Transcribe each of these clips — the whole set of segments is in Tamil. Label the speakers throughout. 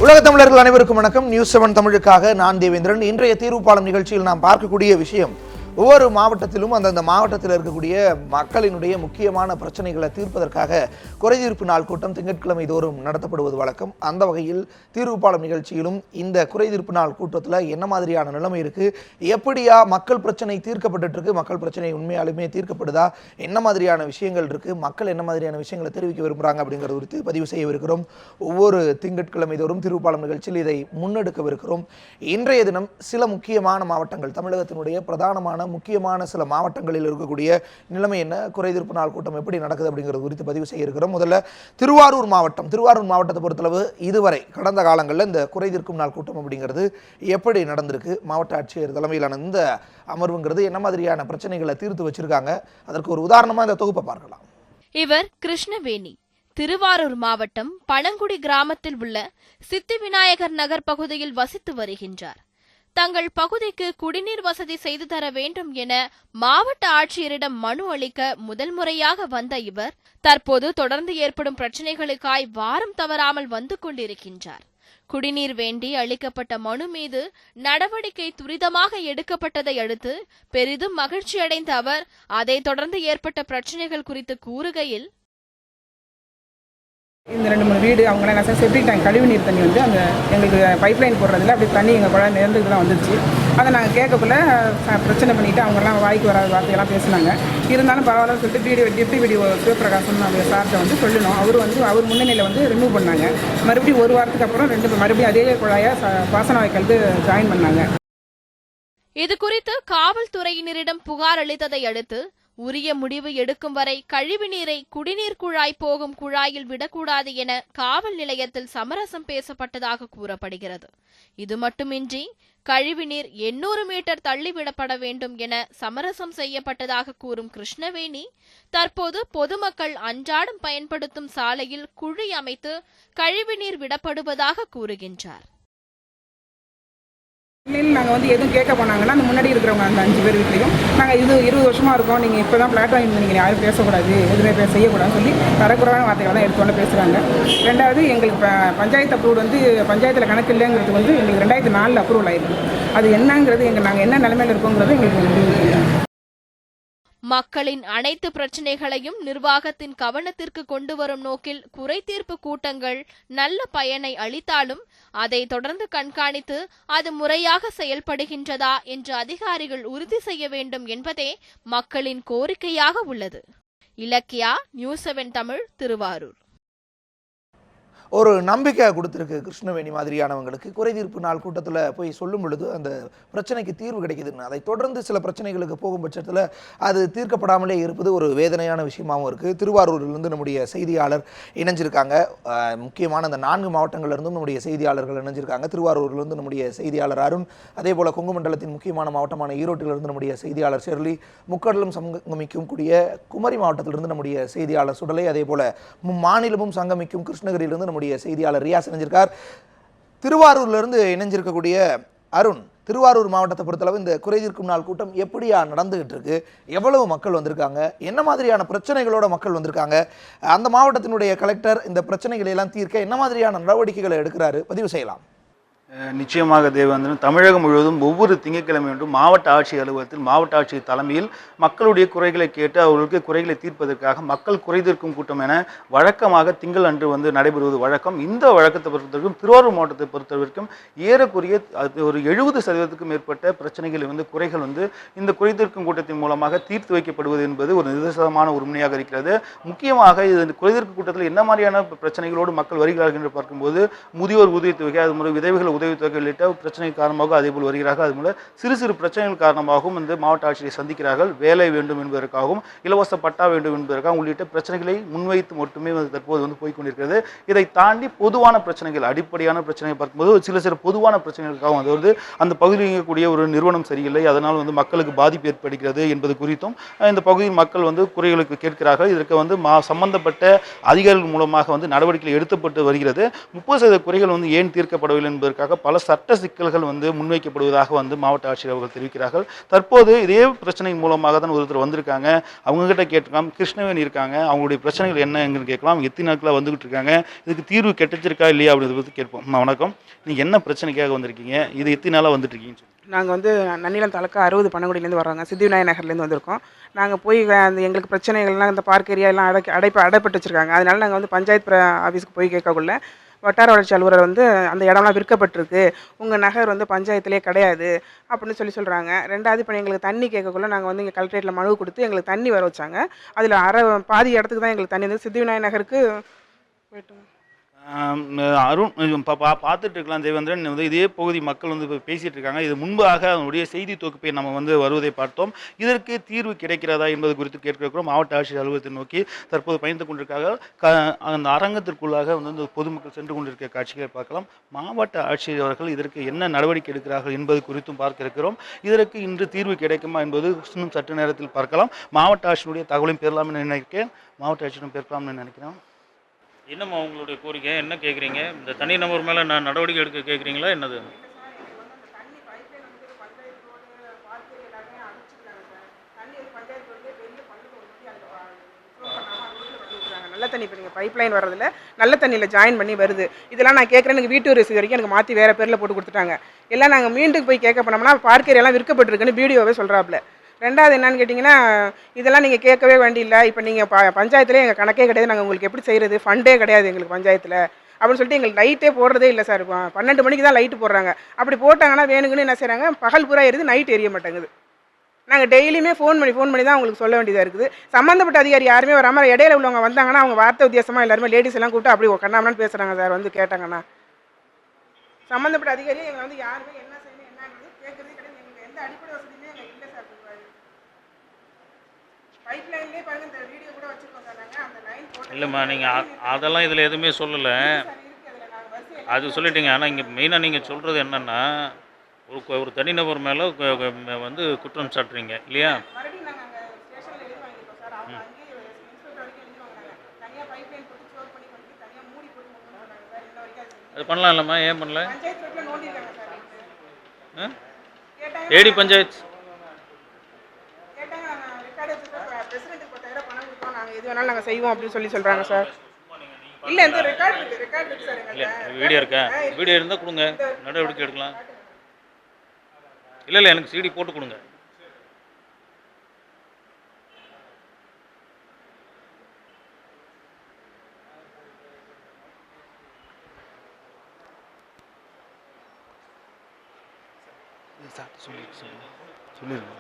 Speaker 1: உலக தமிழர்கள் அனைவருக்கும் வணக்கம். நியூஸ்7 தமிழுக்காக நான் தேவேந்திரன். இன்றைய தீர்வுப்பாலம் நிகழ்ச்சியில் நாம் பார்க்கக்கூடிய விஷயம், ஒவ்வொரு மாவட்டத்திலும் அந்தந்த மாவட்டத்தில் இருக்கக்கூடிய மக்களினுடைய முக்கியமான பிரச்சனைகளை தீர்ப்பதற்காக குறைதீர்ப்பு நாள் கூட்டம் திங்கட்கிழமை தோறும் நடத்தப்படுவது வழக்கம். அந்த வகையில் தீர்வுப்பாலம் நிகழ்ச்சியிலும் இந்த குறைதீர்ப்பு நாள் கூட்டத்தில் என்ன மாதிரியான நிலைமை இருக்குது, எப்படியா மக்கள் பிரச்சனை தீர்க்கப்பட்டு இருக்கு, மக்கள் பிரச்சனை உண்மையாலுமே தீர்க்கப்படுதா, என்ன மாதிரியான விஷயங்கள் இருக்குது, மக்கள் என்ன மாதிரியான விஷயங்களை தெரிவிக்க விரும்புகிறாங்க அப்படிங்கிறது குறித்து பதிவு செய்யவிருக்கிறோம். ஒவ்வொரு திங்கட்கிழமை தோறும் தீர்வுப்பாலம் நிகழ்ச்சியில் இதை முன்னெடுக்கவிருக்கிறோம். இன்றைய தினம் சில முக்கியமான மாவட்டங்கள், தமிழகத்தினுடைய பிரதானமான முக்கியமான சில மாவட்டங்களில் இருக்கக்கூடிய நிலைமை என்ன, குறைதீர்ப்பு நாள் கூட்டம் எப்படி நடக்குது அப்படிங்கிறது குறித்து பதிவு செய்ய இருக்கிறோம். முதல்ல திருவாரூர் மாவட்டத்தை பொறுத்தளவு இதுவரை கடந்த காலங்களில் இந்த குறைதீர்க்கும் நாள் கூட்டம் அப்படிங்கிறது எப்படி நடந்திருக்கு, மாவட்ட ஆட்சியர் தலைமையிலான இந்த அமர்வுங்கிறது என்ன மாதிரியான பிரச்சனைகளை தீர்த்து வச்சிருக்காங்க, அதற்கு ஒரு உதாரணமா இந்த தொகுப்பை பார்க்கலாம்.
Speaker 2: இவர் கிருஷ்ணவேணி, திருவாரூர் மாவட்டம் பனங்குடி கிராமத்தில் உள்ள சித்தி விநாயகர் நகர் பகுதியில் வசித்து வருகின்றார். தங்கள் பகுதிக்கு குடிநீர் வசதி செய்து தர வேண்டும் என மாவட்ட ஆட்சியரிடம் மனு அளிக்க முதல் முறையாக வந்த இவர் தற்போது தொடர்ந்து ஏற்படும் பிரச்சினைகளுக்காய் வாரம் தவறாமல் வந்து கொண்டிருக்கின்றார். குடிநீர் வேண்டி அளிக்கப்பட்ட மனு மீது நடவடிக்கை துரிதமாக எடுக்கப்பட்டதை அடுத்து பெரிதும் மகிழ்ச்சியடைந்த அவர் அதைத் தொடர்ந்து ஏற்பட்ட பிரச்சினைகள் குறித்து கூறுகையில்,
Speaker 3: இந்த 2-3 வீடு அவங்களாம் என்ன செப்டிக் டேங்க் கழிவு நீர் தண்ணி வந்து அந்த எங்களுக்கு பைப் லைன் போடுறதுல அப்படி தண்ணி எங்கள் குழந்தை நேர்ந்துக்கு தான் வந்துருச்சு. அதை நாங்கள் கேட்கக்குள்ள பிரச்சனை பண்ணிவிட்டு அவங்கெல்லாம் வாய்க்கு வராத வார்த்தையெல்லாம் பேசினாங்க. இருந்தாலும் பரவாயில்லன்னு சொல்லிட்டு டிப்டி வீடியோ சிவபிரகாசன் அந்த சார்கிட்ட வந்து சொல்லணும். அவர் முன்னணியில் வந்து ரிமூவ் பண்ணாங்க. மறுபடியும் ஒரு வாரத்துக்கு அப்புறம் மறுபடியும் அதே குழாயை பாசன வாய்க்காலுக்கு ஜாயின் பண்ணாங்க.
Speaker 2: இது குறித்து காவல்துறையினரிடம் புகார் அளித்ததை அடுத்து உரிய முடிவு எடுக்கும் வரை கழிவு நீரை குடிநீர் குழாய் போகும் குழாயில் விடக்கூடாது என காவல் நிலையத்தில் சமரசம் பேசப்பட்டதாக கூறப்படுகிறது. இது மட்டுமின்றி கழிவு நீர் 800 மீட்டர் தள்ளிவிடப்பட வேண்டும் என சமரசம் செய்யப்பட்டதாக கூறும் கிருஷ்ணவேணி, தற்போது பொதுமக்கள் அன்றாடம் பயன்படுத்தும் சாலையில் குழி அமைத்து கழிவு நீர் விடப்படுவதாக கூறுகின்றார்.
Speaker 3: நாங்கள் வந்து எதுவும் கேட்க போனாங்கன்னா அந்த முன்னாடி இருக்கிறவங்க அந்த 5 பேர் வீட்லையும் நாங்கள் 20 வருஷமாக இருக்கோம், நீங்கள் இப்போ தான் பிளாட் வாங்கி நீங்கள் யாரும் பேசக்கூடாது, எதுவுமே செய்யக்கூடாதுன்னு சொல்லி தரக்குறைவான வார்த்தைகள் தான் எடுத்துக்கொண்டு பேசுகிறாங்க. ரெண்டாவது, எங்களுக்கு பஞ்சாயத்து அப்ரூவல் வந்து பஞ்சாயத்தில் கணக்கு இல்லைங்கிறது வந்து எங்களுக்கு 2004 அப்ரூவல் ஆயிருக்கு. அது என்னங்கிறது நாங்கள் என்ன நிலைமையில் இருக்கோங்கிறது எங்களுக்கு
Speaker 2: மக்களின் அனைத்து பிரச்சினைகளையும் நிர்வாகத்தின் கவனத்திற்கு கொண்டு வரும் நோக்கில் குறைதீர்ப்பு கூட்டங்கள் நல்ல பயனை அளித்தாலும் அதை தொடர்ந்து கண்காணித்து அது முறையாக செயல்படுகின்றதா என்று அதிகாரிகள் உறுதி செய்ய வேண்டும் என்பதே மக்களின் கோரிக்கையாக உள்ளது. இலக்கியா, நியூஸ்7 தமிழ், திருவாரூர்.
Speaker 1: ஒரு நம்பிக்கை கொடுத்துருக்கு கிருஷ்ணவேணி மாதிரியானவங்களுக்கு. குறைதீர்ப்பு நாள் கூட்டத்தில் போய் சொல்லும் பொழுது அந்த பிரச்சனைக்கு தீர்வு கிடைக்குதுன்னு, அதை தொடர்ந்து சில பிரச்சனைகளுக்கு போகும் பட்சத்தில் அது தீர்க்கப்படாமலே இருப்பது ஒரு வேதனையான விஷயமாகவும் இருக்குது. திருவாரூரிலிருந்து நம்முடைய செய்தியாளர் இணைஞ்சிருக்காங்க. முக்கியமான அந்த 4 மாவட்டங்களிலிருந்தும் நம்முடைய செய்தியாளர்கள் இணைஞ்சிருக்காங்க. திருவாரூரிலிருந்து நம்முடைய செய்தியாளர் அருண், அதே போல் கொங்கு மண்டலத்தின் முக்கியமான மாவட்டமான ஈரோட்டிலிருந்து நம்முடைய செய்தியாளர் ஷெர்லி, முக்கடலும் சங்கமிக்கும் கூடிய குமரி மாவட்டத்திலிருந்து நம்முடைய செய்தியாளர் சுடலை, அதே போல் மாநிலமும் சங்கமிக்கும் கிருஷ்ணகிரியிலிருந்து நம்முடைய செய்தியாளர் ரியாஸ் இணைஞ்சிருக்கார். திருவாரூர்ல இருந்து இணைஞ்சிருக்கக்கூடிய அருண், திருவாரூர் மாவட்டத்தை பொறுத்தளவு இந்த குறைதீர்க்கும் நாள் கூட்டம் எப்படியா நடந்துகிட்டு இருக்கு, எவ்வளவு மக்கள் வந்திருக்காங்க, என்ன மாதிரியான பிரச்சனைகளோட மக்கள் வந்திருக்காங்க, அந்த மாவட்டத்தினுடைய கலெக்டர் இந்த பிரச்சனைகளை எல்லாம் தீர்க்க என்ன மாதிரியான நடவடிக்கைகளை எடுக்கிறாரு, பதிவு செய்யலாம்.
Speaker 4: நிச்சயமாக தேவேந்திரன், தமிழகம் முழுவதும் ஒவ்வொரு திங்கட்கிழமையும் மாவட்ட ஆட்சியர் அலுவலகத்தில் மாவட்ட ஆட்சியர் தலைமையில் மக்களுடைய குறைகளை கேட்டு அவர்களுக்கு குறைகளை தீர்ப்பதற்காக மக்கள் குறைதீர்க்கும் கூட்டம் என வழக்கமாக திங்கள் அன்று வந்து நடைபெறுவது வழக்கம். இந்த வழக்கத்தை பொறுத்தவரைக்கும் திருவாரூர் மாவட்டத்தை பொறுத்தவரைக்கும் ஏறக்குறைய ஒரு 70% மேற்பட்ட பிரச்சனைகள் வந்து குறைகள் வந்து இந்த குறைதீர்க்கும் கூட்டத்தின் மூலமாக தீர்த்து வைக்கப்படுவது என்பது ஒரு நிதர்சனமான உண்மையாக இருக்கிறது. முக்கியமாக இந்த குறைதீர்க்கும் கூட்டத்தில் என்ன மாதிரியான பிரச்சனைகளோடு மக்கள் வருகிறார்கள் என்று பார்க்கும்போது முதியோர் உதவித்தொகை, அது மூலம் விதவைகள் உதவித்தொகை உள்ளிட்ட பிரச்சனை காரணமாக அதேபோல் வருகிறார்கள். அது மூலம் சிறு சிறு பிரச்சனைகள் காரணமாகவும் இந்த மாவட்ட ஆட்சியை சந்திக்கிறார்கள். வேலை வேண்டும் என்பதற்காகவும் இலவச பட்டா வேண்டும் என்பதற்காகவும் உள்ளிட்ட பிரச்சனைகளை முன்வைத்து மட்டுமே தற்போது வந்து போய்கொண்டிருக்கிறது. இதை தாண்டி பொதுவான பிரச்சனைகள், அடிப்படையான பிரச்சனைகள் பார்க்கும்போது சில பொதுவான பிரச்சனைகளுக்காகவும், அதாவது அந்த பகுதியில் இருக்கக்கூடிய ஒரு நிறுவனம் சரியில்லை, அதனால் வந்து மக்களுக்கு பாதிப்பு ஏற்படுகிறது என்பது குறித்தும் இந்த பகுதியில் மக்கள் வந்து குறைகளுக்கு கேட்கிறார்கள். இதற்கு வந்து சம்பந்தப்பட்ட அதிகாரிகள் மூலமாக வந்து நடவடிக்கைகள் எடுக்கப்பட்டு வருகிறது. 30% குறைகள் வந்து ஏன் தீர்க்கப்படவில்லை என்பதற்காக கொடுப்பதற்காக பல சட்ட சிக்கல்கள் வந்து முன்வைக்கப்படுவதாக வந்து மாவட்ட ஆட்சியர் அவர்கள் தெரிவிக்கிறார்கள். தற்போது இதே பிரச்சனை மூலமாக தான் ஒருத்தர் வந்திருக்காங்க. அவங்ககிட்ட கேட்கலாம். கிருஷ்ணவேணி இருக்காங்க. அவங்களுடைய பிரச்சனைகள் என்னன்னு கேட்கலாம். அவங்க எத்தனை நாட்களாக வந்துகிட்டு இருக்காங்க, இதுக்கு தீர்வு கிடைச்சிருக்கா இல்லையா அப்படின்றத பற்றி கேட்போம். வணக்கம், நீங்கள் என்ன பிரச்சனைக்காக வந்திருக்கீங்க, இது எத்தனை நாளாக வந்துட்டு இருக்கீங்கன்னு?
Speaker 3: நாங்கள் வந்து நன்னிலம் தாலுக்கா 60 பனங்குடியிலேருந்து வர்றோங்க. சித்திவிநாயகர் நகர்லேருந்து வந்திருக்கோம். நாங்கள் போய் அந்த எங்களுக்கு பிரச்சனைகள்லாம் இந்த பார்க் ஏரியா எல்லாம் அடைப்பட்டு வச்சுருக்காங்க. அதனால நாங்கள் வந்து பஞ்சாயத்து ஆஃபீஸுக்கு போய் கேட்கக்குள்ள வட்டார வளர்ச்சி அலுவலர் வந்து அந்த இடம்லாம் விற்கப்பட்டிருக்கு, உங்கள் நகர் வந்து பஞ்சாயத்துலேயே கிடையாது அப்படின்னு சொல்கிறாங்க. ரெண்டாவது இப்போ எங்களுக்கு தண்ணி கேட்கக்குள்ள நாங்கள் வந்து இங்கே கலெக்டரேட்டில் மனு கொடுத்து எங்களுக்கு தண்ணி வர வச்சாங்க. அதில் பாதி இடத்துக்கு தான் எங்களுக்கு தண்ணி வந்து சித்திவிநாயகர் நகருக்கு போய்ட்டு
Speaker 4: அருண் பார்த்துட்டு இருக்கலாம். தேவேந்திரன் வந்து இதே பகுதி மக்கள் வந்து இப்போ பேசிகிட்டு இருக்காங்க. இது முன்பாக அதனுடைய செய்தி தொகுப்பை நம்ம வந்து வருவதை பார்த்தோம். இதற்கு தீர்வு கிடைக்கிறதா என்பது குறித்து கேட்கிறோம். மாவட்ட ஆட்சியர் அலுவலகத்தை நோக்கி தற்போது பயந்து கொண்டிருக்காங்க. அந்த அரங்கத்திற்குள்ளாக வந்து பொதுமக்கள் சென்று கொண்டிருக்கிற காட்சிகளை பார்க்கலாம். மாவட்ட ஆட்சியர் அவர்கள் இதற்கு என்ன நடவடிக்கை எடுக்கிறார்கள் என்பது குறித்தும் பார்க்க இருக்கிறோம். இதற்கு இன்று தீர்வு கிடைக்குமா என்பது இன்னும் சற்று நேரத்தில் பார்க்கலாம். மாவட்ட ஆட்சியருடைய தகவலையும் பெறலாம்னு நினைக்கிறேன். மாவட்ட ஆட்சியரும் பெறலாம்னு நினைக்கிறேன்.
Speaker 5: என்னம்மா உங்களுடைய கோரிக்கை, என்ன கேட்குறீங்க? இந்த தனி நபர் மேலே நான் நடவடிக்கை எடுக்க கேட்குறீங்களா என்னது?
Speaker 3: நல்ல தண்ணி இப்போ நீங்கள் பைப் லைன் வர்றதில்ல, நல்ல தண்ணியில் ஜாயின் பண்ணி வருது. இதெல்லாம் நான் கேட்குறேன். எனக்கு வீட்டு ரசீது வரைக்கும் எனக்கு மாற்றி வேறு பேரில் போட்டு கொடுத்துட்டாங்க. எல்லாம் நாங்கள் மீண்டும் போய் கேட்க போனோம்னா பார்க் ஏரியாலாம் விற்கப்பட்டிருக்குன்னு பிடிஓவே சொல்கிறாப்புல. ரெண்டாவது என்னன்னு கேட்டிங்கன்னா, இதெல்லாம் நீங்கள் கேட்கவே வேண்டியில்லை. இப்போ நீங்கள் பஞ்சாயத்துலேயே எங்கள் கணக்கே கிடையாது, நாங்கள் உங்களுக்கு எப்படி செய்கிறது, ஃபண்டே கிடையாது எங்களுக்கு பஞ்சாயத்தில் அப்படின்னு சொல்லிட்டு எங்களுக்கு லைட்டே போடுறதே இல்லை சார். 12 மணிக்கு தான் லைட்டு போடுறாங்க. அப்படி போட்டாங்கன்னா வேணுங்கன்னு என்ன செய்கிறாங்க, பகல் பூரா எரியுது, நைட் எரிய மாட்டேங்குது. நாங்கள் டெய்லியுமே ஃபோன் பண்ணி தான் அவங்களுக்கு சொல்ல வேண்டியதாக இருக்குது. சம்மந்தப்பட்ட அதிகாரி யாருமே வராமல் இடையில உள்ளவங்க வந்தாங்கன்னா அவங்க வார்த்தை வித்தியாசமாக எல்லாருமே லேடிஸ் எல்லாம் கூப்பிட்டு அப்படி கண்ணாமன்னு பேசுகிறாங்க சார். வந்து கேட்டாங்கன்னா சம்மந்தப்பட்ட அதிகாரியே எங்களை வந்து யாருமே என்ன செய்யணும் என்னன்றது கேட்குறதே கிடையாது. எங்களுக்கு எந்த அடிப்படை வசதியுமே எங்களுக்கு இல்லை சார். பைப் லைன்லேயே பாருங்கள், இந்த வீடியோ கூட வச்சுருக்கோம் சார். நாங்கள் அந்த லைன் போட்டு
Speaker 5: இல்லைம்மா, நீங்கள் அதெல்லாம் இதில் எதுவுமே சொல்லலை, அது சொல்லிட்டீங்க. ஆனால் இங்கே மெயினாக நீங்கள் சொல்கிறது என்னென்னா, ஒரு தனிநபர் மேலே வந்து குற்றம் சாட்டுறீங்க இல்லையா?
Speaker 3: மறுபடியும் நாங்கள் அங்கே ஸ்டேஷனில் எழுதி வாங்கியிருக்கோம் சார். அவங்க அங்கேயே இன்ஸ்பெக்டர் வரைக்கும் எழுதி வாங்கினாங்க. தனியாக பைப் லைன் போட்டு சோர் பண்ணி கொண்டு தனியாக மூடி போட்டு சொன்னாங்க சார். இன்ன வரைக்கும்
Speaker 5: அது பண்ணலாம் இல்லைம்மா, ஏன் பண்ணல?
Speaker 3: பஞ்சாயத்து ரோட்டில் நோண்டியிருக்காங்க சார்.
Speaker 5: ஏடி பஞ்சாயத்து
Speaker 3: கேட்டாங்க, நாங்கள் ரெக்கார்டு வச்சுருக்கோம், பிரசிடென்ட்டுக்கு 10,000 பணம் கொடுத்தோம், நாங்கள் எது வேணாலும் நாங்கள் செய்வோம் அப்படின்னு சொல்கிறாங்க சார். இல்லை, இந்த ரெக்கார்டு இருக்குது சார்.
Speaker 5: இல்லை, வீடியோ இருக்கா? வீடியோ இருந்தால் கொடுங்க, நடவடிக்கை எடுக்கலாம். இல்லை எனக்கு சிடி போட்டு கொடுங்க.
Speaker 4: சொல்லிடுங்க.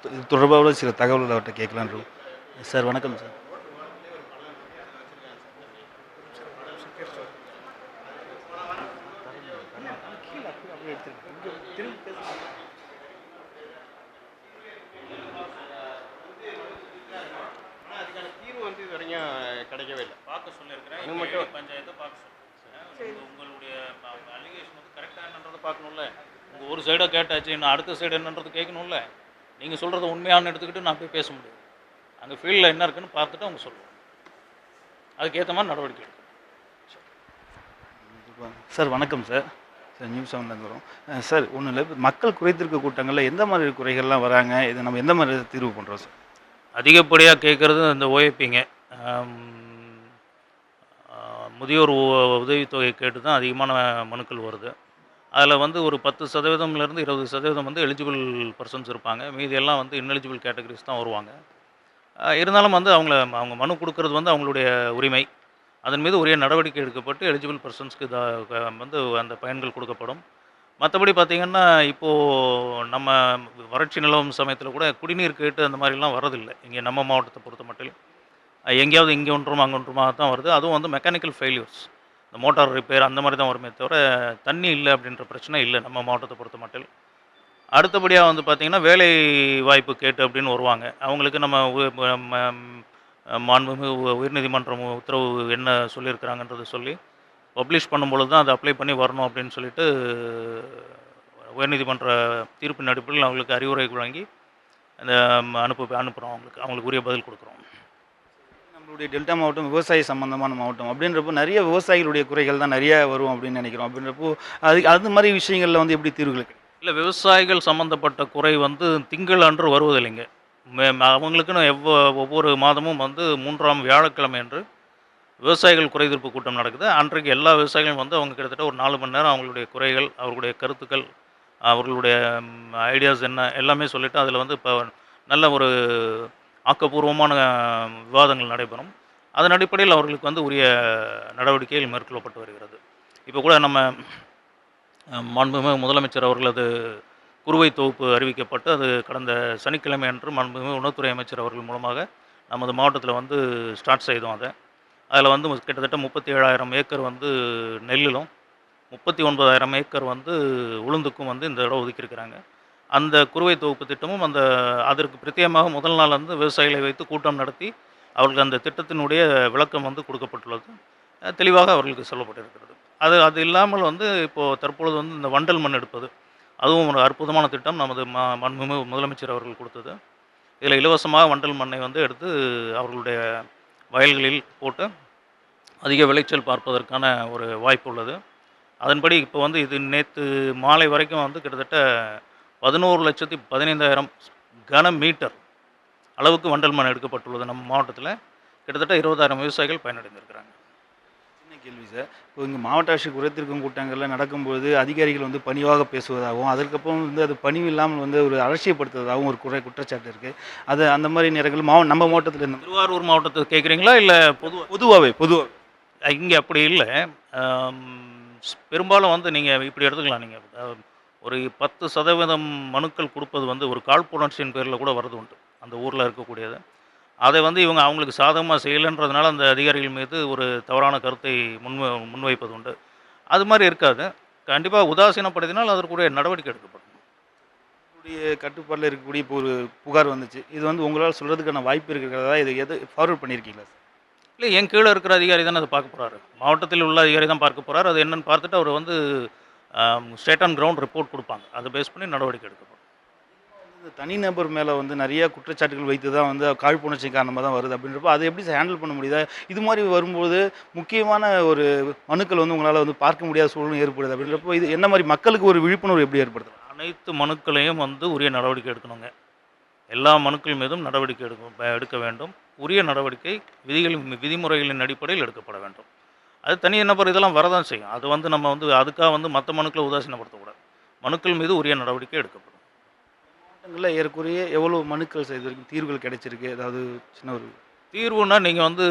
Speaker 4: இது தொடர்பாக சில தகவல்கள் அவர்கிட்ட கேட்கலான்னு. சார் வணக்கம் சார்.
Speaker 5: கிடைக்கவே இல்லை. பார்க்க சொல்லியிருக்கிறேன். பஞ்சாயத்தை பார்க்க சொல்லுங்கள். உங்களுடைய அலிகேஷன் வந்து கரெக்டாக என்னன்றதை பார்க்கணும்ல. உங்கள் ஒரு சைடாக கேட்டாச்சு, இன்னும் அடுத்த சைடு என்னன்றது கேட்கணும்ல. நீங்கள் சொல்கிறத உண்மையானு எடுத்துக்கிட்டு நான் போய் பேச முடியாது. அங்கே ஃபீல்டில் என்ன இருக்குன்னு பார்த்துட்டு அவங்க சொல்லுவோம். அதுக்கேற்ற மாதிரி நடவடிக்கை எடுக்கணும்.
Speaker 4: சார் வணக்கம் சார். சார் நியூஸ் 7 வரும் சார். ஒன்றும் இல்லை, மக்கள் குறைத்திருக்க கூட்டங்களில் எந்த மாதிரி குறைகள்லாம் வராங்க, இதை நம்ம எந்த மாதிரி தீர்வு பண்ணுறோம் சார்?
Speaker 5: அதிகப்படியாக கேட்குறது அந்த ஓஏபிங்க, முதியோர் உதவித்தொகை கேட்டு தான் அதிகமான மனுக்கள் வருது. அதில் வந்து ஒரு 10%லேருந்து 20% வந்து எலிஜிபிள் பர்சன்ஸ் இருப்பாங்க. மீதி எல்லாம் வந்து இன்எலிஜிபிள் கேட்டகரிஸ் தான் வருவாங்க. இருந்தாலும் வந்து அவங்க மனு கொடுக்கறது வந்து அவங்களுடைய உரிமை. அதன் மீது உரிய நடவடிக்கை எடுக்கப்பட்டு எலிஜிபிள் பர்சன்ஸ்க்கு வந்து அந்த பயன்கள் கொடுக்கப்படும். மற்றபடி பார்த்திங்கன்னா, இப்போது நம்ம வறட்சி நிலவும் சமயத்தில் கூட குடிநீர் கேட்டு அந்த மாதிரிலாம் வரதில்லை. இங்கே நம்ம மாவட்டத்தை பொறுத்த மட்டும் எங்கேயாவது இங்கே ஒன்றுமா அங்கே ஒன்றுமா தான் வருது. அதுவும் வந்து மெக்கானிக்கல் ஃபெயிலியர்ஸ், இந்த மோட்டார் ரிப்பேர் அந்த மாதிரி தான் வருமே தவிர தண்ணி இல்லை அப்படின்ற பிரச்சனை இல்லை நம்ம மாவட்டத்தை பொறுத்த மட்டும். அடுத்தபடியாக வந்து பார்த்திங்கன்னா, வேலை வாய்ப்பு கேட்டு அப்படின்னு வருவாங்க. அவங்களுக்கு நம்ம மாண்புமிகு உயர்நீதிமன்றம் உத்தரவு என்ன சொல்லியிருக்கிறாங்கன்றதை சொல்லி பப்ளிஷ் பண்ணும்பொழுது தான் அதை அப்ளை பண்ணி வரணும் அப்படின்னு சொல்லிட்டு உயர்நீதிமன்ற தீர்ப்பின் அடிப்படையில் அவங்களுக்கு அறிவுரை வழங்கி இந்த அனுப்புகிறோம், அவங்களுக்கு உரிய பதில் கொடுக்குறோம்.
Speaker 4: நம்மளுடைய டெல்டா மாவட்டம் விவசாய சம்பந்தமான மாவட்டம் அப்படின்றப்போ நிறைய விவசாயிகளுடைய குறைகள் தான் நிறைய வரும் அப்படின்னு நினைக்கிறோம். அப்படின்றப்போ அது மாதிரி விஷயங்களில் வந்து எப்படி தீர்வுகள் கிடைக்கும்?
Speaker 5: இல்லை, விவசாயிகள் சம்மந்தப்பட்ட குறை வந்து திங்கள் அன்று வருவதில்லைங்க. அவங்களுக்குன்னு ஒவ்வொரு மாதமும் வந்து 3ஆம் வியாழக்கிழமை அன்று விவசாயிகள் குறைதீர்ப்பு கூட்டம் நடக்குது. அன்றைக்கு எல்லா விவசாயிகளும் வந்து அவங்க கிட்டத்தட்ட ஒரு 4 மணி நேரம் அவங்களுடைய குறைகள், அவர்களுடைய கருத்துக்கள், அவர்களுடைய ஐடியாஸ் என்ன எல்லாமே சொல்லிவிட்டு அதில் வந்து இப்போ நல்ல ஒரு ஆக்கப்பூர்வமான விவாதங்கள் நடைபெறும். அதன் அடிப்படையில் அவர்களுக்கு வந்து உரிய நடவடிக்கைகள் மேற்கொள்ளப்பட்டு வருகிறது. இப்போ கூட நம்ம மாண்புமிகு முதலமைச்சர் அவர்களது குறுவை தொகுப்பு அறிவிக்கப்பட்டு அது கடந்த சனிக்கிழமை அன்று மாண்புமிகு உணவுத்துறை அமைச்சர் அவர்கள் மூலமாக நமது மாவட்டத்தில் வந்து ஸ்டார்ட் செய்தோம். அதில் வந்து கிட்டத்தட்ட 37,000 ஏக்கர் வந்து நெல்லிலும் 39,000 ஏக்கர் வந்து உளுந்துக்கும் வந்து இந்த இடம் ஒதுக்கியிருக்கிறாங்க. அந்த குறுவை தொகுப்பு திட்டமும் அதற்கு பிரத்யேகமாக முதல் நாள் வந்து விவசாயிகளை வைத்து கூட்டம் நடத்தி அவர்களுக்கு அந்த திட்டத்தினுடைய விளக்கம் வந்து கொடுக்கப்பட்டுள்ளது. தெளிவாக அவர்களுக்கு சொல்லப்பட்டிருக்கிறது. அது இல்லாமல் வந்து இப்போது தற்பொழுது வந்து இந்த வண்டல் மண் எடுப்பது, அதுவும் ஒரு அற்புதமான திட்டம் நமது மாண்புமிகு முதலமைச்சர் அவர்கள் கொடுத்தது. இதில் இலவசமாக வண்டல் மண்ணை வந்து எடுத்து அவர்களுடைய வயல்களில் போட்டு அதிக விளைச்சல் பார்ப்பதற்கான ஒரு வாய்ப்பு உள்ளது. அதன்படி இப்போ வந்து இது நேற்று மாலை வரைக்கும் வந்து கிட்டத்தட்ட 11,15,000 கன மீட்டர் அளவுக்கு வண்டல் மண் எடுக்கப்பட்டுள்ளது. நம்ம மாவட்டத்தில் கிட்டத்தட்ட 20,000 விவசாயிகள் பயனடைந்திருக்கிறாங்க.
Speaker 4: சின்ன கேள்வி சார். இப்போ இங்கே மாவட்ட ஆட்சியர் குறைத்திருக்கும் கூட்டங்களில் நடக்கும்போது அதிகாரிகள் வந்து பணிவாக பேசுவதாகவும், அதற்கப்புறம் வந்து அது பணிவு இல்லாமல் வந்து ஒரு அலட்சியப்படுத்துவதாகவும் ஒரு குற்றச்சாட்டு இருக்குது. அது அந்த மாதிரி நேரங்கள் நம்ம மாவட்டத்தில் என்ன?
Speaker 5: திருவாரூர் மாவட்டத்தை கேட்குறீங்களா இல்லை
Speaker 4: பொதுவாகவே
Speaker 5: இங்கே அப்படி இல்லை. பெரும்பாலும் வந்து நீங்கள் இப்படி எடுத்துக்கலாம். நீங்கள் ஒரு 10% மனுக்கள் கொடுப்பது வந்து ஒரு காழ்ப்புணர்ச்சியின் பேரில் கூட வரது உண்டு அந்த ஊரில் இருக்கக்கூடியது. அதை வந்து இவங்க அவங்களுக்கு சாதகமாக செய்யலைன்றதுனால அந்த அதிகாரிகள் மீது ஒரு தவறான கருத்தை முன்வைப்பது உண்டு. அது மாதிரி இருக்காது. கண்டிப்பாக உதாசீனப்படுத்தினால் அதற்குரிய நடவடிக்கை எடுக்கப்படும்.
Speaker 4: கட்டுப்பாட்டில் இருக்கக்கூடிய இப்போ ஒரு புகார் வந்துச்சு. இது வந்து உங்களால் சொல்கிறதுக்கான வாய்ப்பு இருக்கிறதா? இது ஃபார்வர்ட் பண்ணியிருக்கீங்களா சார்?
Speaker 5: இல்லை, என் கீழே இருக்கிற அதிகாரி தானே அதை பார்க்க போகிறாரு. மாவட்டத்தில் உள்ள அதிகாரி தான் பார்க்க போகிறார். அது என்னென்னு பார்த்துட்டு அவர் வந்து ஸ்டேட் ஆன் கிரவுண்ட் ரிப்போர்ட் கொடுப்பாங்க. அதை பேஸ் பண்ணி நடவடிக்கை எடுக்கப்படும்.
Speaker 4: தனிநபர் மேலே வந்து நிறைய குற்றச்சாட்டுகள் வைத்து தான் வந்து காழ்ப்புணர்ச்சி காரணமாக தான் வருது அப்படின்றப்போ அதை எப்படி ஹேண்டில் பண்ண முடியுதா? இது மாதிரி வரும்போது முக்கியமான ஒரு மனுக்கள் வந்து உங்களால் வந்து பார்க்க முடியாத சூழ்நிலை ஏற்படுது அப்படின்றப்போ இது என்ன மாதிரி மக்களுக்கு ஒரு விழிப்புணர்வு எப்படி ஏற்படுத்தும்?
Speaker 5: அனைத்து மனுக்களையும் வந்து உரிய நடவடிக்கை எடுக்கணுங்க. எல்லா மனுக்கள் மீதும் நடவடிக்கை எடுக்க வேண்டும். உரிய நடவடிக்கை விதிமுறைகளின் அடிப்படையில் எடுக்கப்பட வேண்டும். அது தனி நபர் இதெல்லாம் வரதான் செய்யும். அது வந்து நம்ம வந்து அதுக்காக வந்து மற்ற மனுக்களை உதாசீனப்படுத்தக்கூடாது. மனுக்கள் மீது உரிய நடவடிக்கை எடுக்கப்படும்.
Speaker 4: மாவட்டங்களில் ஏறக்குறைய எவ்வளோ மனுக்கள் செய்து வரைக்கும் தீர்வுகள் கிடைச்சிருக்கு? ஏதாவது சின்ன ஒரு
Speaker 5: தீர்வுனா நீங்கள் வந்து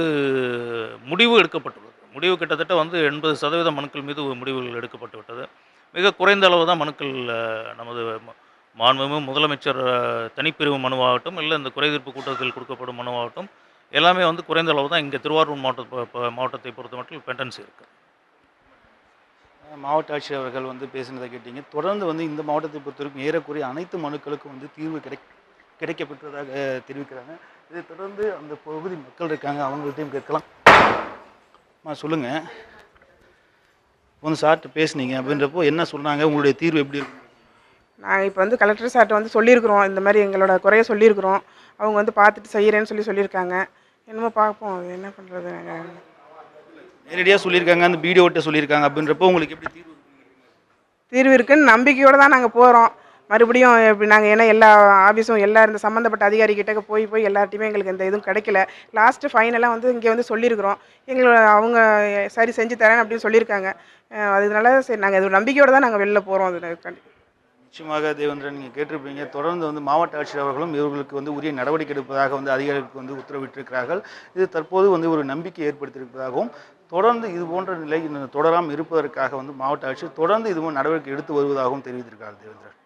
Speaker 5: முடிவு எடுக்கப்பட்டுள்ளது. முடிவு கிட்டத்தட்ட வந்து 80% மனுக்கள் மீது முடிவுகள் எடுக்கப்பட்டு விட்டது. மிக குறைந்த அளவு தான் மனுக்கள் நமது மாண்புமிகு முதலமைச்சர் தனிப்பிரிவு மனுவாகட்டும், இல்லை இந்த குறைதீர்ப்பு கூட்டத்தில் கொடுக்கப்படும் மனுவாகட்டும், எல்லாமே வந்து குறைந்த அளவு தான். இங்கே திருவாரூர் மாவட்டத்தை பொறுத்த மட்டும் பெண்டன்சி இருக்குது.
Speaker 4: மாவட்ட ஆட்சியர் அவர்கள் வந்து பேசினதை கேட்டீங்க. தொடர்ந்து வந்து இந்த மாவட்டத்தை பொறுத்தவரைக்கும் ஏறக்குறைய அனைத்து மனுக்களுக்கும் வந்து தீர்வு கிடைக்கப்பெற்றதாக தெரிவிக்கிறாங்க. இதை தொடர்ந்து அந்த பகுதி மக்கள் இருக்காங்க, அவங்கள்ட்டையும் கேட்கலாம். சொல்லுங்கள், வந்து சார்கிட்ட பேசுனீங்க அப்படின்றப்போ என்ன சொன்னாங்க? உங்களுடைய தீர்வு எப்படி இருக்கு?
Speaker 3: நாங்கள் இப்போ வந்து கலெக்டர் சார்கிட்ட வந்து சொல்லியிருக்கிறோம், இந்த மாதிரி எங்களோட குறைய சொல்லியிருக்கிறோம். அவங்க வந்து பார்த்துட்டு செய்கிறேன்னு சொல்லியிருக்காங்க. என்னமோ பார்ப்போம், அது என்ன பண்ணுறது. நாங்கள்
Speaker 4: நேரடியாக சொல்லியிருக்காங்க, அந்த வீடியோட்ட சொல்லியிருக்காங்க அப்படின்றப்போ உங்களுக்கு எப்படி
Speaker 3: தீர்வு இருக்குன்னு நம்பிக்கையோடு தான் நாங்கள் போகிறோம். மறுபடியும் எப்படி நாங்கள் ஏன்னா எல்லா ஆஃபீஸும் இந்த சம்மந்தப்பட்ட அதிகாரிகிட்ட போய் எல்லார்ட்டையுமே எங்களுக்கு எந்த இதுவும் கிடைக்கல. லாஸ்ட்டு ஃபைனலாக வந்து இங்கே வந்து சொல்லியிருக்கிறோம். அவங்க சரி செஞ்சு தரேன் அப்படின்னு சொல்லியிருக்காங்க. அதனால சரி நாங்கள் அது நம்பிக்கையோடு தான் நாங்கள் வெளில போகிறோம். அது
Speaker 4: நிச்சயமாக தேவேந்திரன், நீங்கள் கேட்டிருப்பீங்க. தொடர்ந்து வந்து மாவட்ட ஆட்சியர் அவர்களும் இவர்களுக்கு வந்து உரிய நடவடிக்கை எடுப்பதாக வந்து அதிகாரிகளுக்கு வந்து உத்தரவிட்டிருக்கிறார்கள். இது தற்போது வந்து ஒரு நம்பிக்கை ஏற்படுத்தியிருப்பதாகவும், தொடர்ந்து இது போன்ற நிலை தொடராமல் இருப்பதற்காக வந்து மாவட்ட ஆட்சியர் தொடர்ந்து இதுவும் நடவடிக்கை எடுத்து வருவதாகவும் தெரிவித்திருக்கிறார். தேவேந்திரன்,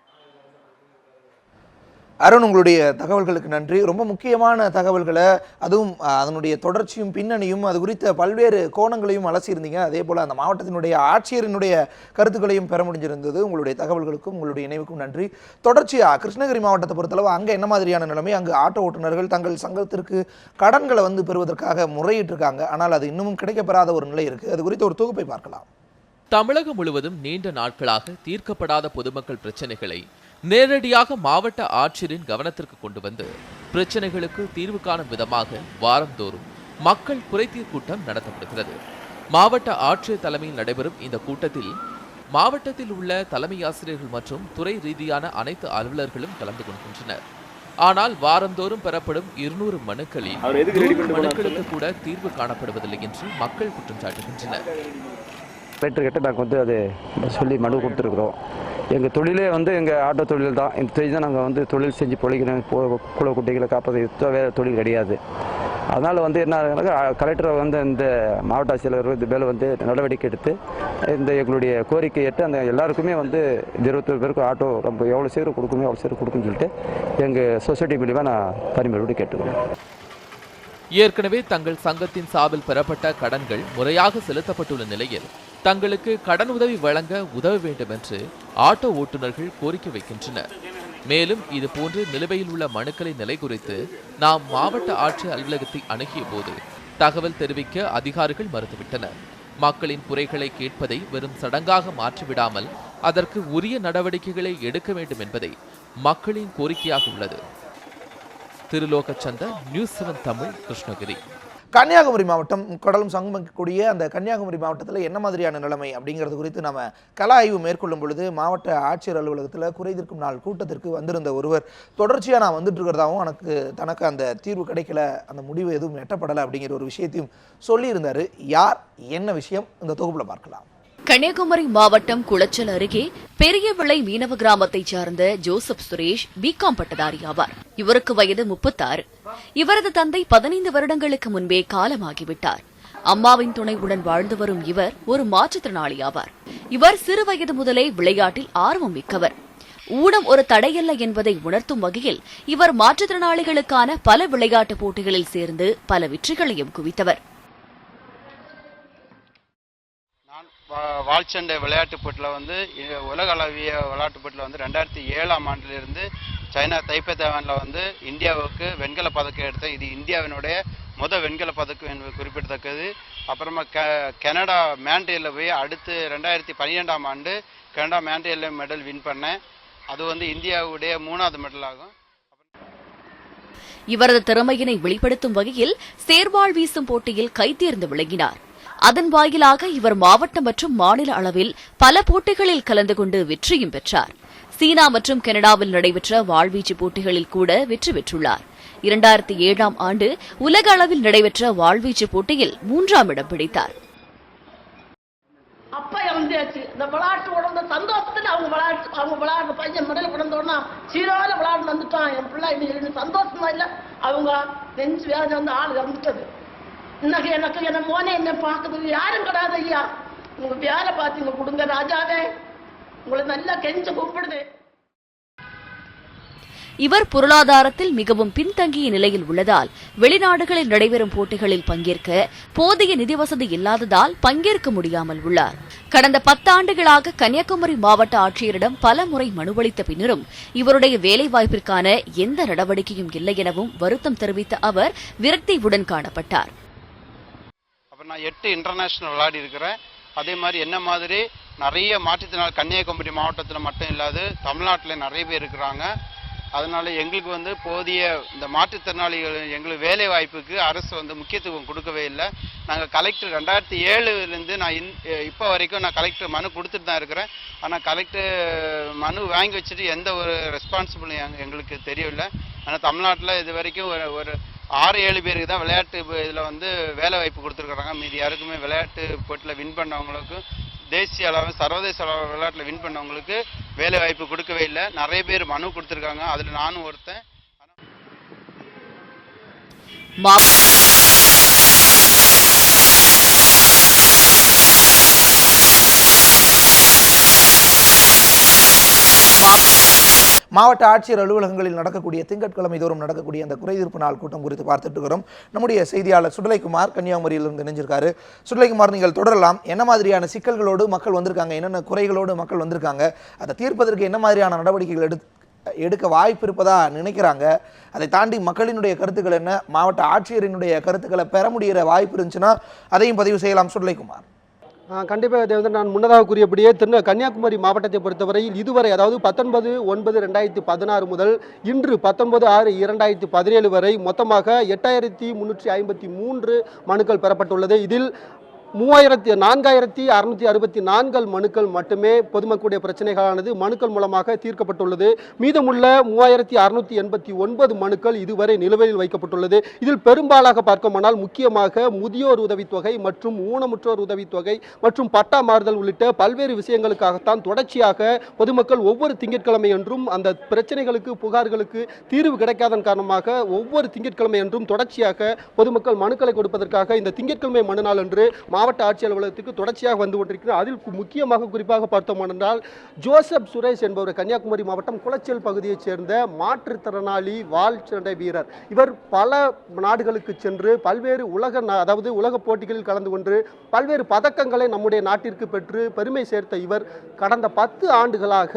Speaker 1: அருண், உங்களுடைய தகவல்களுக்கு நன்றி. ரொம்ப முக்கியமான தகவல்களை, அதுவும் அதனுடைய தொடர்ச்சியும் பின்னணியும் அது குறித்த பல்வேறு கோணங்களையும் அலசியிருந்தீங்க. அதே போல் அந்த மாவட்டத்தினுடைய ஆட்சியரினுடைய கருத்துக்களையும் பெற முடிஞ்சிருந்தது. உங்களுடைய தகவல்களுக்கும் உங்களுடைய இணைவுக்கும் நன்றி. தொடர்ச்சியாக கிருஷ்ணகிரி மாவட்டத்தை பொறுத்தளவு அங்கே என்ன மாதிரியான நிலைமை? அங்கு ஆட்டோ ஓட்டுநர்கள் தங்கள் சங்கத்திற்கு கடன்களை வந்து பெறுவதற்காக முறையிட்டிருக்காங்க. ஆனால் அது இன்னமும் கிடைக்கப்பெறாத ஒரு நிலை இருக்குது. அது குறித்த ஒரு தொகுப்பை பார்க்கலாம்.
Speaker 6: தமிழகம் முழுவதும் நீண்ட நாட்களாக தீர்க்கப்படாத பொதுமக்கள் பிரச்சனைகளை நேரடியாக மாவட்ட ஆட்சியரின் கவனத்திற்கு கொண்டு வந்து பிரச்சனைகளுக்கு தீர்வு காணும் விதமாக வாரந்தோறும் மக்கள் குறைதீர் கூட்டம் நடத்தப்படுகிறது. மாவட்ட ஆட்சியர் தலைமையில் நடைபெறும் இந்த கூட்டத்தில் மாவட்டத்தில் உள்ள தலைமை ஆசிரியர்கள் மற்றும் துறை ரீதியான அனைத்து அலுவலர்களும் கலந்து கொள்கின்றனர். ஆனால் வாரந்தோறும் பெறப்படும் 200 மனுக்களில் 100 மனுக்களுக்கு கூட தீர்வு காணப்படுவதில்லை என்று மக்கள் குற்றம் சாட்டுகின்றனர்.
Speaker 7: கலெக்டர்கிட்ட நாங்கள் அது சொல்லி மனு கொடுத்துருக்குறோம். எங்கள் தொழிலே எங்கள் ஆட்டோ தொழில் தான். இந்த தொழில் தான் நாங்கள் தொழில் செஞ்சு பொழைக்கணும். குள குட்டைகளை காப்பது வேறு தொழில் கிடையாது. அதனால் என்ன ஆகுதுனாக்கா கலெக்டரை இந்த மாவட்ட ஆட்சியர் இது மேலே நடவடிக்கை எடுத்து இந்த எங்களுடைய கோரிக்கை ஏற்று அந்த எல்லாருக்குமே 21 பேருக்கு ஆட்டோ ரொம்ப எவ்வளோ சீக்கிரம் கொடுக்குமே அவ்வளோ சீக்கிரம் கொடுக்குன்னு சொல்லிட்டு எங்கள் சொசைட்டி மூலிமா நான் பரிமாறோடு கேட்டுக்கிறேன்.
Speaker 6: ஏற்கனவே தங்கள் சங்கத்தின் சார்பில் பெறப்பட்ட கடன்கள் முறையாக செலுத்தப்பட்டுள்ள நிலையில் தங்களுக்கு கடன் உதவி வழங்க உதவ வேண்டும் என்று ஆட்டோ ஓட்டுநர்கள் கோரிக்கை வைக்கின்றனர். மேலும் இதுபோன்று நிலுவையில் உள்ள மனுக்களை நிலை குறித்து நாம் மாவட்ட ஆட்சியர் அலுவலகத்தை அணுகிய போது தகவல் தெரிவிக்க அதிகாரிகள் மறுத்துவிட்டனர். மக்களின் குறைகளை கேட்பதை வெறும் சடங்காக மாற்றிவிடாமல் அதற்கு உரிய நடவடிக்கைகளை எடுக்க வேண்டும் என்பதை மக்களின் கோரிக்கையாக உள்ளது. திருலோகச்சந்த, நியூஸ் 7 தமிழ், கிருஷ்ணகிரி.
Speaker 1: கன்னியாகுமரி மாவட்டம் கடலும் சங்கமிக்கக்கூடிய அந்த கன்னியாகுமரி மாவட்டத்தில் என்ன மாதிரியான நிலைமை அப்படிங்கிறது குறித்து நம்ம கள ஆய்வு மேற்கொள்ளும் பொழுது மாவட்ட ஆட்சியர் அலுவலகத்தில் குறைதீர்க்கும் நாள் கூட்டத்திற்கு வந்திருந்த ஒருவர் தொடர்ச்சியாக நான் வந்துட்டு இருக்கிறதாவும் தனக்கு அந்த தீர்வு கிடைக்கல, அந்த முடிவு எதுவும் எட்டப்படலை அப்படிங்கிற ஒரு விஷயத்தையும் சொல்லியிருந்தாரு. யார், என்ன விஷயம், இந்த தொகுப்பில் பார்க்கலாம்.
Speaker 8: கன்னியாகுமரி மாவட்டம் குளச்சல் அருகே பெரிய விளை மீனவ கிராமத்தைச் சார்ந்த ஜோசப் சுரேஷ் பிகாம் பட்டதாரி ஆவார். இவருக்கு வயது 36. இவரது தந்தை 15 வருடங்களுக்கு முன்பே காலமாகிவிட்டார். அம்மாவின் துணையுடன் வாழ்ந்து வரும் இவர் ஒரு மாற்றுத்திறனாளி ஆவார். இவர் சிறு வயது முதலே விளையாட்டில் ஆர்வம் மிக்கவர். ஊனம் ஒரு தடையல்ல என்பதை உணர்த்தும் வகையில் இவர் மாற்றுத்திறனாளிகளுக்கான பல விளையாட்டுப் போட்டிகளில் சேர்ந்து பல வெற்றிகளையும் குவித்தவர்.
Speaker 9: வால்சண்டை விளையாட்டுப் போட்டியில் உலக அளவிய விளையாட்டுப் போட்டியில் 2007ஆம் ஆண்டிலிருந்து சைனா தைப்பே தேவானில் இந்தியாவுக்கு வெண்கல பதக்கம் எடுத்தேன். இது இந்தியாவினுடைய முதல் வெண்கல பதக்கம் என்பது குறிப்பிடத்தக்கது. அப்புறமா கனடா மேண்ட்ரியலில் போய் அடுத்து 2012ஆம் ஆண்டு கனடா மேண்ட்ரியலில் மெடல் வின் பண்ணேன். அது இந்தியாவுடைய 3வது மெடல் ஆகும்.
Speaker 8: இவரது திறமையினை வெளிப்படுத்தும் வகையில் சேர்வாள் வீசும் போட்டியில் கைதேர்ந்து விளங்கினார். அதன் வாயிலாக இவர் மாவட்ட மற்றும் மாநில அளவில் பல போட்டிகளில் கலந்து கொண்டு வெற்றியும் பெற்றார். சீனா மற்றும் கனடாவில் நடைபெற்ற வாழ்வீச்சு போட்டிகளில் கூட வெற்றி பெற்றுள்ளார். 2007ஆம் ஆண்டு உலக அளவில் நடைபெற்ற வாழ்வீச்சு போட்டியில் 3ஆம் இடம் பிடித்தார்.
Speaker 10: அப்ப இறந்தாச்சு. இந்த விளையாட்டு உடந்த சந்தோஷத்துல அவங்க விளையாடுற பையன் மெடல் கொண்டோன்னா சீரோல விளையாட்டு வந்துட்டான் என் பிள்ளை இன்னைக்கு சந்தோஷமா இல்ல. அவங்க நெஞ்சு வேலை ஆள் இறந்துட்டது. இன்னைக்கு எனக்கு என்ன மோனே என்ன பார்க்கறது யாரும் கிடையாது. ஐயா உங்க வேலை பார்த்தீங்க கொடுங்க ராஜாவே, உங்களை நல்லா கெஞ்ச கூப்பிடுது.
Speaker 8: இவர் பொருளாதாரத்தில் மிகவும் பின்தங்கிய நிலையில் உள்ளதால் வெளிநாடுகளில் நடைபெறும் போட்டிகளில் பங்கேற்க போதிய நிதி வசதி இல்லாததால் பங்கேற்க முடியாமல் உள்ளார். கடந்த 10 ஆண்டுகளாக கன்னியாகுமரி மாவட்ட ஆட்சியரிடம் பல முறை மனுவளித்த பின்னரும் இவருடைய வேலைவாய்ப்பிற்கான எந்த நடவடிக்கையும் இல்லை எனவும் வருத்தம் தெரிவித்த அவர் விரக்தியுடன் காணப்பட்டார்.
Speaker 9: நான் 8 இன்டர்நேஷனல் விளையாடி இருக்கிறேன். அதே மாதிரி என்ன மாதிரி நிறைய மாற்றுத்திறனாளி கன்னியாகுமரி மாவட்டத்தில் மட்டும் இல்லாது தமிழ்நாட்டில் நிறைய பேர் இருக்கிறாங்க. அதனால எங்களுக்கு போதிய இந்த மாற்றுத்திறனாளிகள் எங்களுக்கு வேலை வாய்ப்புக்கு அரசு முக்கியத்துவம் கொடுக்கவே இல்லை. நாங்கள் கலெக்டர் 2007லேருந்து நான் இப்போ வரைக்கும் நான் கலெக்டர் மனு கொடுத்துட்டு தான் இருக்கிறேன். ஆனால் கலெக்டர் மனு வாங்கி வச்சுட்டு எந்த ஒரு ரெஸ்பான்சிபிளும் எங்களுக்கு தெரியவில்லை. ஆனால் தமிழ்நாட்டில் இது வரைக்கும் ஒரு 6-7 பேருக்கு தான் விளையாட்டு இதில் வேலை வாய்ப்பு கொடுத்துருக்குறாங்க. மீதி யாருக்குமே விளையாட்டு போட்டியில் வின் பண்ணவங்களுக்கு தேசிய அளவு சர்வதேச அளவு விளையாட்டில் வின் பண்ணவங்களுக்கு வேலை வாய்ப்பு கொடுக்கவே இல்லை. நிறைய பேர் மனு கொடுத்துருக்காங்க, அதில் நானும் ஒருத்தன்.
Speaker 1: மாவட்ட ஆட்சியர் அலுவலகங்களில் நடக்கக்கூடிய திங்கட்கிழமை தோறும் நடக்கக்கூடிய அந்த குறைதீர்ப்பு நாள் கூட்டம் குறித்து பார்த்துட்டு இருக்கிறோம். நம்முடைய செய்தியாளர் சுடலைக்குமார் கன்னியாகுமரியிலிருந்து இணைஞ்சிருக்காரு. சுடலைக்குமார், நீங்கள் தொடரலாம். என்ன மாதிரியான சிக்கல்களோடு மக்கள் வந்திருக்காங்க, என்னென்ன குறைகளோடு மக்கள் வந்திருக்காங்க, அதை தீர்ப்பதற்கு என்ன மாதிரியான நடவடிக்கைகள் எடுக்க வாய்ப்பு இருப்பதா நினைக்கிறாங்க, அதை தாண்டி மக்களினுடைய கருத்துக்கள் என்ன, மாவட்ட ஆட்சியரினுடைய கருத்துக்களை பெற முடிகிற வாய்ப்பு இருந்துச்சுன்னா அதையும் பதிவு செய்யலாம். சுடலைக்குமார்.
Speaker 11: கண்டிப்பாக தேவேந்திரன், நான் முன்னதாக கூறியபடியே கன்னியாகுமரி மாவட்டத்தை பொறுத்தவரையில் இதுவரை, அதாவது 19/9/2016 முதல் இன்று 19/6/2017 வரை மொத்தமாக 8353 மனுக்கள் பெறப்பட்டுள்ளது. இதில் 4664 மனுக்கள் மட்டுமே பொதுமக்களுடைய பிரச்சனைகளானது மனுக்கள் மூலமாக தீர்க்கப்பட்டுள்ளது. மீதமுள்ள 3689 மனுக்கள் இதுவரை நிலுவையில் வைக்கப்பட்டுள்ளது. இதில் பெரும்பாலாக பார்க்குமானால் முக்கியமாக முதியோர் உதவித்தொகை மற்றும் ஊனமுற்றோர் உதவித்தொகை மற்றும் பட்டா மாறுதல் உள்ளிட்ட பல்வேறு விஷயங்களுக்காகத்தான் தொடர்ச்சியாக பொதுமக்கள் ஒவ்வொரு திங்கட்கிழமை என்றும் அந்த பிரச்சனைகளுக்கு புகார்களுக்கு தீர்வு கிடைக்காதன் காரணமாக ஒவ்வொரு திங்கட்கிழமை என்றும் தொடர்ச்சியாக பொதுமக்கள் மனுக்களை கொடுப்பதற்காக இந்த திங்கட்கிழமை மனு நாள் என்று மாவட்ட ஆட்சியர் அலுவலகத்துக்கு தொடர்ச்சியாக வந்து கொண்டிருக்கிறார். அதில் முக்கியமாக குறிப்பாக பார்த்தோம் என்றால் ஜோசப் சுரேஷ் என்பவர் கன்னியாகுமரி மாவட்டம் குளச்சல் பகுதியைச் சேர்ந்த மாற்றுத்திறனாளி வாள்சண்டை வீரர். இவர் பல நாடுகளுக்கு சென்று பல்வேறு உலக போட்டிகளில் கலந்து கொண்டு பல்வேறு பதக்கங்களை நம்முடைய நாட்டிற்கு பெற்று பெருமை சேர்த்த இவர் கடந்த 10 ஆண்டுகளாக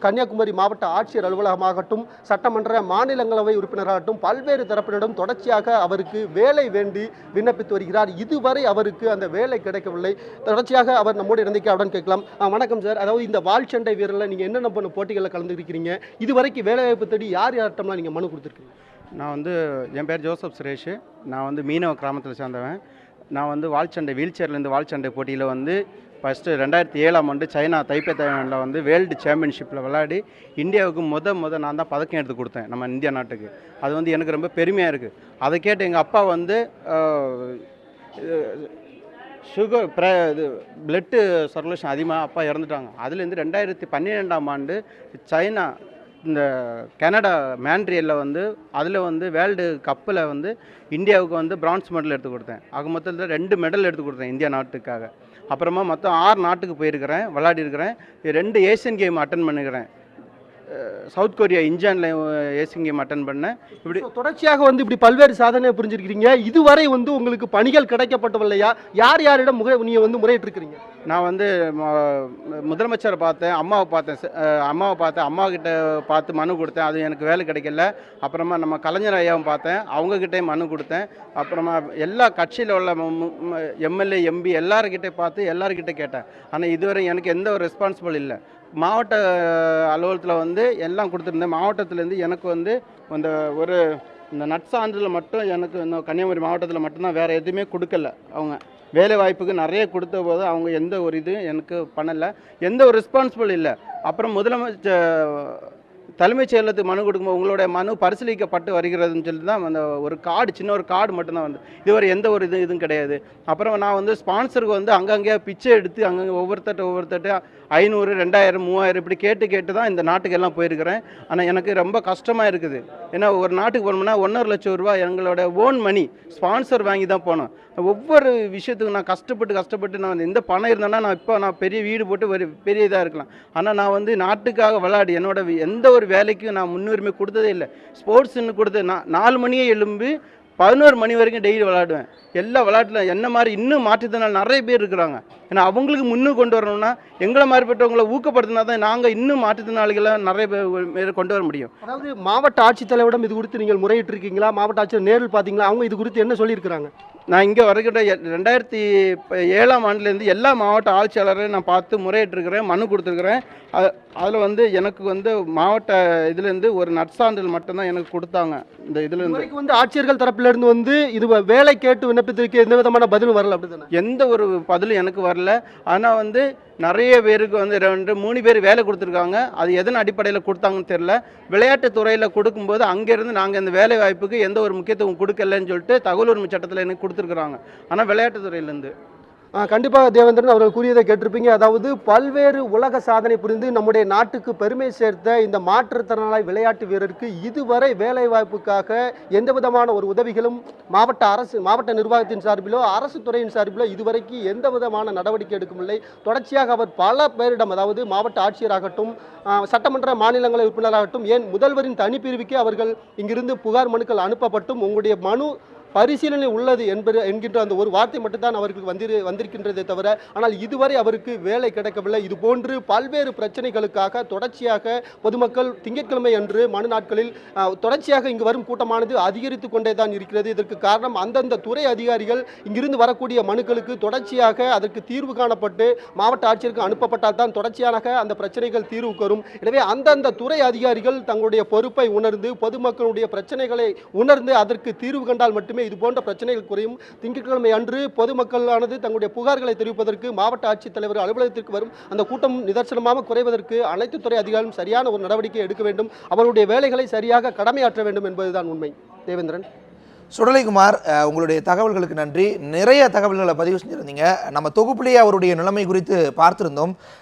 Speaker 11: கன்னியாகுமரி மாவட்ட ஆட்சியர் அலுவலகமாகட்டும், சட்டமன்ற மாநிலங்களவை உறுப்பினராகட்டும் பல்வேறு தரப்பினரிடம் தொடர்ச்சியாக அவருக்கு வேலை வேண்டி விண்ணப்பித்து வருகிறார். இதுவரை அவருக்கு அந்த வேலை கிடைக்கவில்லை. தொடர்ச்சியாக அவர் நம்மோடு இணைந்திருக்க அவருடன் கேட்கலாம். வணக்கம் சார். அதாவது இந்த வாள்சண்டை வீரரில் நீங்கள் என்னென்ன போட்டிகளில் கலந்துருக்கிறீங்க, இதுவரைக்கும் வேலைவாய்ப்பு தேடி யார்கிட்டலாம் நீங்கள் மனு கொடுத்துருக்கீங்க?
Speaker 9: நான் என் பேர் ஜோசப் சுரேஷ். நான் மீனவ கிராமத்தில் சேர்ந்தவன். நான் வாள்சண்டை வீல்சேர்லேருந்து வாள்சண்டை போட்டியில் ஃபஸ்ட்டு 2007ஆம் ஆண்டு சைனா தைப்பேயில் வேர்ல்டு சாம்பியன்ஷிப்பில் விளையாடி இந்தியாவுக்கு நான் தான் பதக்கம் எடுத்து கொடுத்தேன் நம்ம இந்தியா நாட்டுக்கு. அது எனக்கு ரொம்ப பெருமையாக இருக்குது. அதை கேட்டு எங்கள் அப்பா சுகர் பிளட்டு சர்க்குலேஷன் அதிகமாக அப்பா இறந்துட்டாங்க. அதுலேருந்து 2012ஆம் ஆண்டு சைனா இந்த கனடா மேண்ட்ரியலில் அதில் வேர்ல்டு கப்பில் இந்தியாவுக்கு பிரான்ஸ் மெடல் எடுத்து கொடுத்தேன். ஆக மொத்தத்தில் 2 மெடல் எடுத்து கொடுத்தேன் இந்தியா நாட்டுக்காக. அப்புறமா மொத்தம் 6 நாட்டுக்கு போயிருக்கிறேன், விளையாடிருக்கிறேன். 2 ஏசியன் கேம் அட்டன் பண்ணிக்கிறேன். சவுத் கொரியா இன்ஜானில் ஏசியன் கேம் அட்டன் பண்ணேன். இப்படி
Speaker 11: தொடர்ச்சியாக இப்படி பல்வேறு சாதனையை புரிஞ்சிருக்கிறீங்க. இதுவரை உங்களுக்கு பணிகள் கிடைக்கப்பட்டவில்லையா? யாரிடம் நீங்கள் முறையிட்டிருக்கிறீங்க?
Speaker 9: நான் முதலமைச்சரை பார்த்தேன், அம்மாவை பார்த்தேன், அம்மா கிட்ட பார்த்து மனு கொடுத்தேன். அது எனக்கு வேலை கிடைக்கல. அப்புறமா நம்ம கலைஞர் ஐயாவும் பார்த்தேன், அவங்கக்கிட்டே மனு கொடுத்தேன். அப்புறமா எல்லா கட்சியில் உள்ள எம்எல்ஏ எம்பி எல்லாருக்கிட்டே பார்த்து எல்லாருக்கிட்டே கேட்டேன். ஆனால் இதுவரை எனக்கு எந்த ஒரு ரெஸ்பான்சிபிள் இல்லை. மாவட்ட அலுவலகத்தில் எல்லாம் கொடுத்துருந்தேன். மாவட்டத்திலேருந்து எனக்கு அந்த ஒரு இந்த நட்சான்றிதழ் மட்டும் எனக்கு இந்த கன்னியாகுமரி மாவட்டத்தில் மட்டும்தான், வேறு எதுவுமே கொடுக்கல. அவங்க வேலை வாய்ப்புக்கு நிறைய கொடுத்த போது அவங்க எந்த ஒரு இது எனக்கு பண்ணலை, எந்த ஒரு ரெஸ்பான்சிபிள் இல்லை. அப்புறம் முதலமைச்சர் தலைமைச் செயலகத்துக்கு மனு கொடுக்கும்போது உங்களுடைய மனு பரிசீலிக்கப்பட்டு வருகிறதுன்னு சொல்லி தான் அந்த ஒரு கார்டு, சின்ன ஒரு கார்டு மட்டும்தான் இதுவரை எந்த ஒரு இதுவும் கிடையாது. அப்புறம் நான் ஸ்பான்சருக்கு அங்கங்கே பிச்சை எடுத்து அங்கங்கே ஒவ்வொருத்தட்ட 500, 2000, 3000 இப்படி கேட்டு தான் இந்த நாட்டுக்கு எல்லாம் போயிருக்கிறேன். ஆனால் எனக்கு ரொம்ப கஷ்டமாக இருக்குது. ஏன்னா ஒரு நாட்டுக்கு போனோம்னா 1.5 லட்சம் ரூபா எங்களோட ஓன் மணி ஸ்பான்சர் வாங்கி தான் போனோம். ஒவ்வொரு விஷயத்துக்கும் நான் கஷ்டப்பட்டு நான் இந்த பணம் இருந்தேன்னா நான் பெரிய வீடு போட்டு ஒரு பெரிய இதாக இருக்கலாம். ஆனால் நான் நாட்டுக்காக விளையாடி என்னோட எந்த ஒரு வேலைக்கும் நான் முன்னுரிமை கொடுத்ததே இல்லை. ஸ்போர்ட்ஸ்ன்னு கொடுத்து நான் 4 மணியே எழும்பி 11 மணி வரைக்கும் டெய்லி விளையாடுவேன். எல்லா விளையாட்டில் என்ன மாதிரி இன்னும் மாற்றுத்திறனாளி நிறைய பேர் இருக்கிறாங்க. ஏன்னா அவங்களுக்கு முன்னுக்கு கொண்டு வரணும்னா எங்களை மாதிரிப்பட்டவங்களை ஊக்கப்படுத்தினா தான் நாங்கள் இன்னும் மாற்றுத்திறனாளிகளை நிறைய பேர் கொண்டு வர முடியும்.
Speaker 11: அதாவது மாவட்ட ஆட்சித்தலைவரிடம் இது குறித்து நீங்கள் முறையிட்டிருக்கீங்களா? மாவட்ட ஆட்சியர் நேரில் பார்த்தீங்களா? அவங்க இது குறித்து என்ன சொல்லியிருக்கிறாங்க?
Speaker 9: நான் இங்கே வரைக்கிட்ட 2007ஆம் ஆண்டுலேருந்து எல்லா மாவட்ட ஆட்சியாளரையும் நான் பார்த்து முறையிட்டிருக்கிறேன், மனு கொடுத்துருக்குறேன். அதில் எனக்கு மாவட்ட இதுலேருந்து ஒரு நற்சான்றிதழ் மட்டும்தான் எனக்கு கொடுத்தாங்க. இந்த இதுலேருந்து
Speaker 11: ஆட்சியர்கள் தரப்பிலிருந்து இது வேலை கேட்டு விண்ணப்பத்திற்கு எந்த விதமான பதிலும் வரல. அப்படி தானே?
Speaker 9: எந்த ஒரு பதிலும் எனக்கு வரல. ஆனால் நிறைய பேருக்கு 2-3 பேர் வேலை கொடுத்துருக்காங்க. அது எதன் அடிப்படையில் கொடுத்தாங்கன்னு தெரியல. விளையாட்டு துறையில் கொடுக்கும்போது அங்கேருந்து நாங்கள் இந்த வேலை வாய்ப்புக்கு எந்த ஒரு முக்கியத்துவம் கொடுக்கலன்னு சொல்லிட்டு தகவல் உரிமை சட்டத்தில் எனக்கு கொடுத்துருக்குறாங்க. ஆனால் விளையாட்டு துறையிலேருந்து
Speaker 11: கண்டிப்பாக தேவேந்திரன் அவர்கள் கூறியதை கேட்டிருப்பீங்க. அதாவது பல்வேறு உலக சாதனை புரிந்து நம்முடைய நாட்டுக்கு பெருமை சேர்த்த இந்த மாற்றுத்திறனாளி விளையாட்டு வீரருக்கு இதுவரை வேலை வாய்ப்புக்காக எந்த விதமான ஒரு உதவிகளும் மாவட்ட நிர்வாகத்தின் சார்பிலோ அரசு துறையின் சார்பிலோ இதுவரைக்கும் எந்த விதமான நடவடிக்கை எடுக்கவில்லை. தொடர்ச்சியாக அவர் பல பேரிடம், அதாவது மாவட்ட ஆட்சியராகட்டும், சட்டமன்ற மாநிலங்களவை உறுப்பினராகட்டும், ஏன் முதல்வரின் தனிப்பிரிவுக்கு அவர்கள் இங்கிருந்து புகார் மனுக்கள் அனுப்பப்பட்டும் உங்களுடைய மனு பரிசீலனை உள்ளது என்கின்ற அந்த ஒரு வார்த்தை மட்டும்தான் அவர்களுக்கு வந்திருக்கின்றதே தவிர, ஆனால் இதுவரை அவருக்கு வேலை கிடைக்கவில்லை. இது போன்று பல்வேறு பிரச்சனைகளுக்காக தொடர்ச்சியாக பொதுமக்கள் திங்கட்கிழமை அன்று மனு நாட்களில் தொடர்ச்சியாக இங்கு வரும் கூட்டமானது அதிகரித்து கொண்டே தான் இருக்கிறது. இதற்கு காரணம் அந்தந்த துறை அதிகாரிகள் இங்கிருந்து வரக்கூடிய மனுக்களுக்கு தொடர்ச்சியாக அதற்கு தீர்வு காணப்பட்டு மாவட்ட ஆட்சியருக்கு அனுப்பப்பட்டால் தான் தொடர்ச்சியாக அந்த பிரச்சனைகள் தீர்வுக்கு வரும். எனவே அந்தந்த துறை அதிகாரிகள் தங்களுடைய பொறுப்பை உணர்ந்து பொதுமக்களுடைய பிரச்சனைகளை உணர்ந்து அதற்கு தீர்வு கண்டால் மட்டுமே இது போன்ற பிரச்சனைகள் குறையும். திங்கட்கிழமை அன்று பொதுமக்களானது தங்களுடைய புகார்களை தெரிவிப்பதற்கு மாவட்ட ஆட்சித்தலைவர் அலுவலகத்திற்கு வரும் அந்த கூட்டம் நிதர்சனமாக குறைவதற்கு அனைத்து துறை அதிகாரிகளும் சரியான ஒரு நடவடிக்கை எடுக்க வேண்டும். அவருடைய வேலைகளை சரியாக கடமையாற்ற வேண்டும் என்பதுதான் உண்மை. தேவேந்திரன்.
Speaker 1: சுடலைக்குமார், உங்களுடைய தகவல்களுக்கு நன்றி. நிறைய தகவல்களை பதிவு செஞ்சுருந்தீங்க. நம்ம தொகுப்பிலேயே அவருடைய நிலைமை குறித்து பார்த்திருந்தோம்.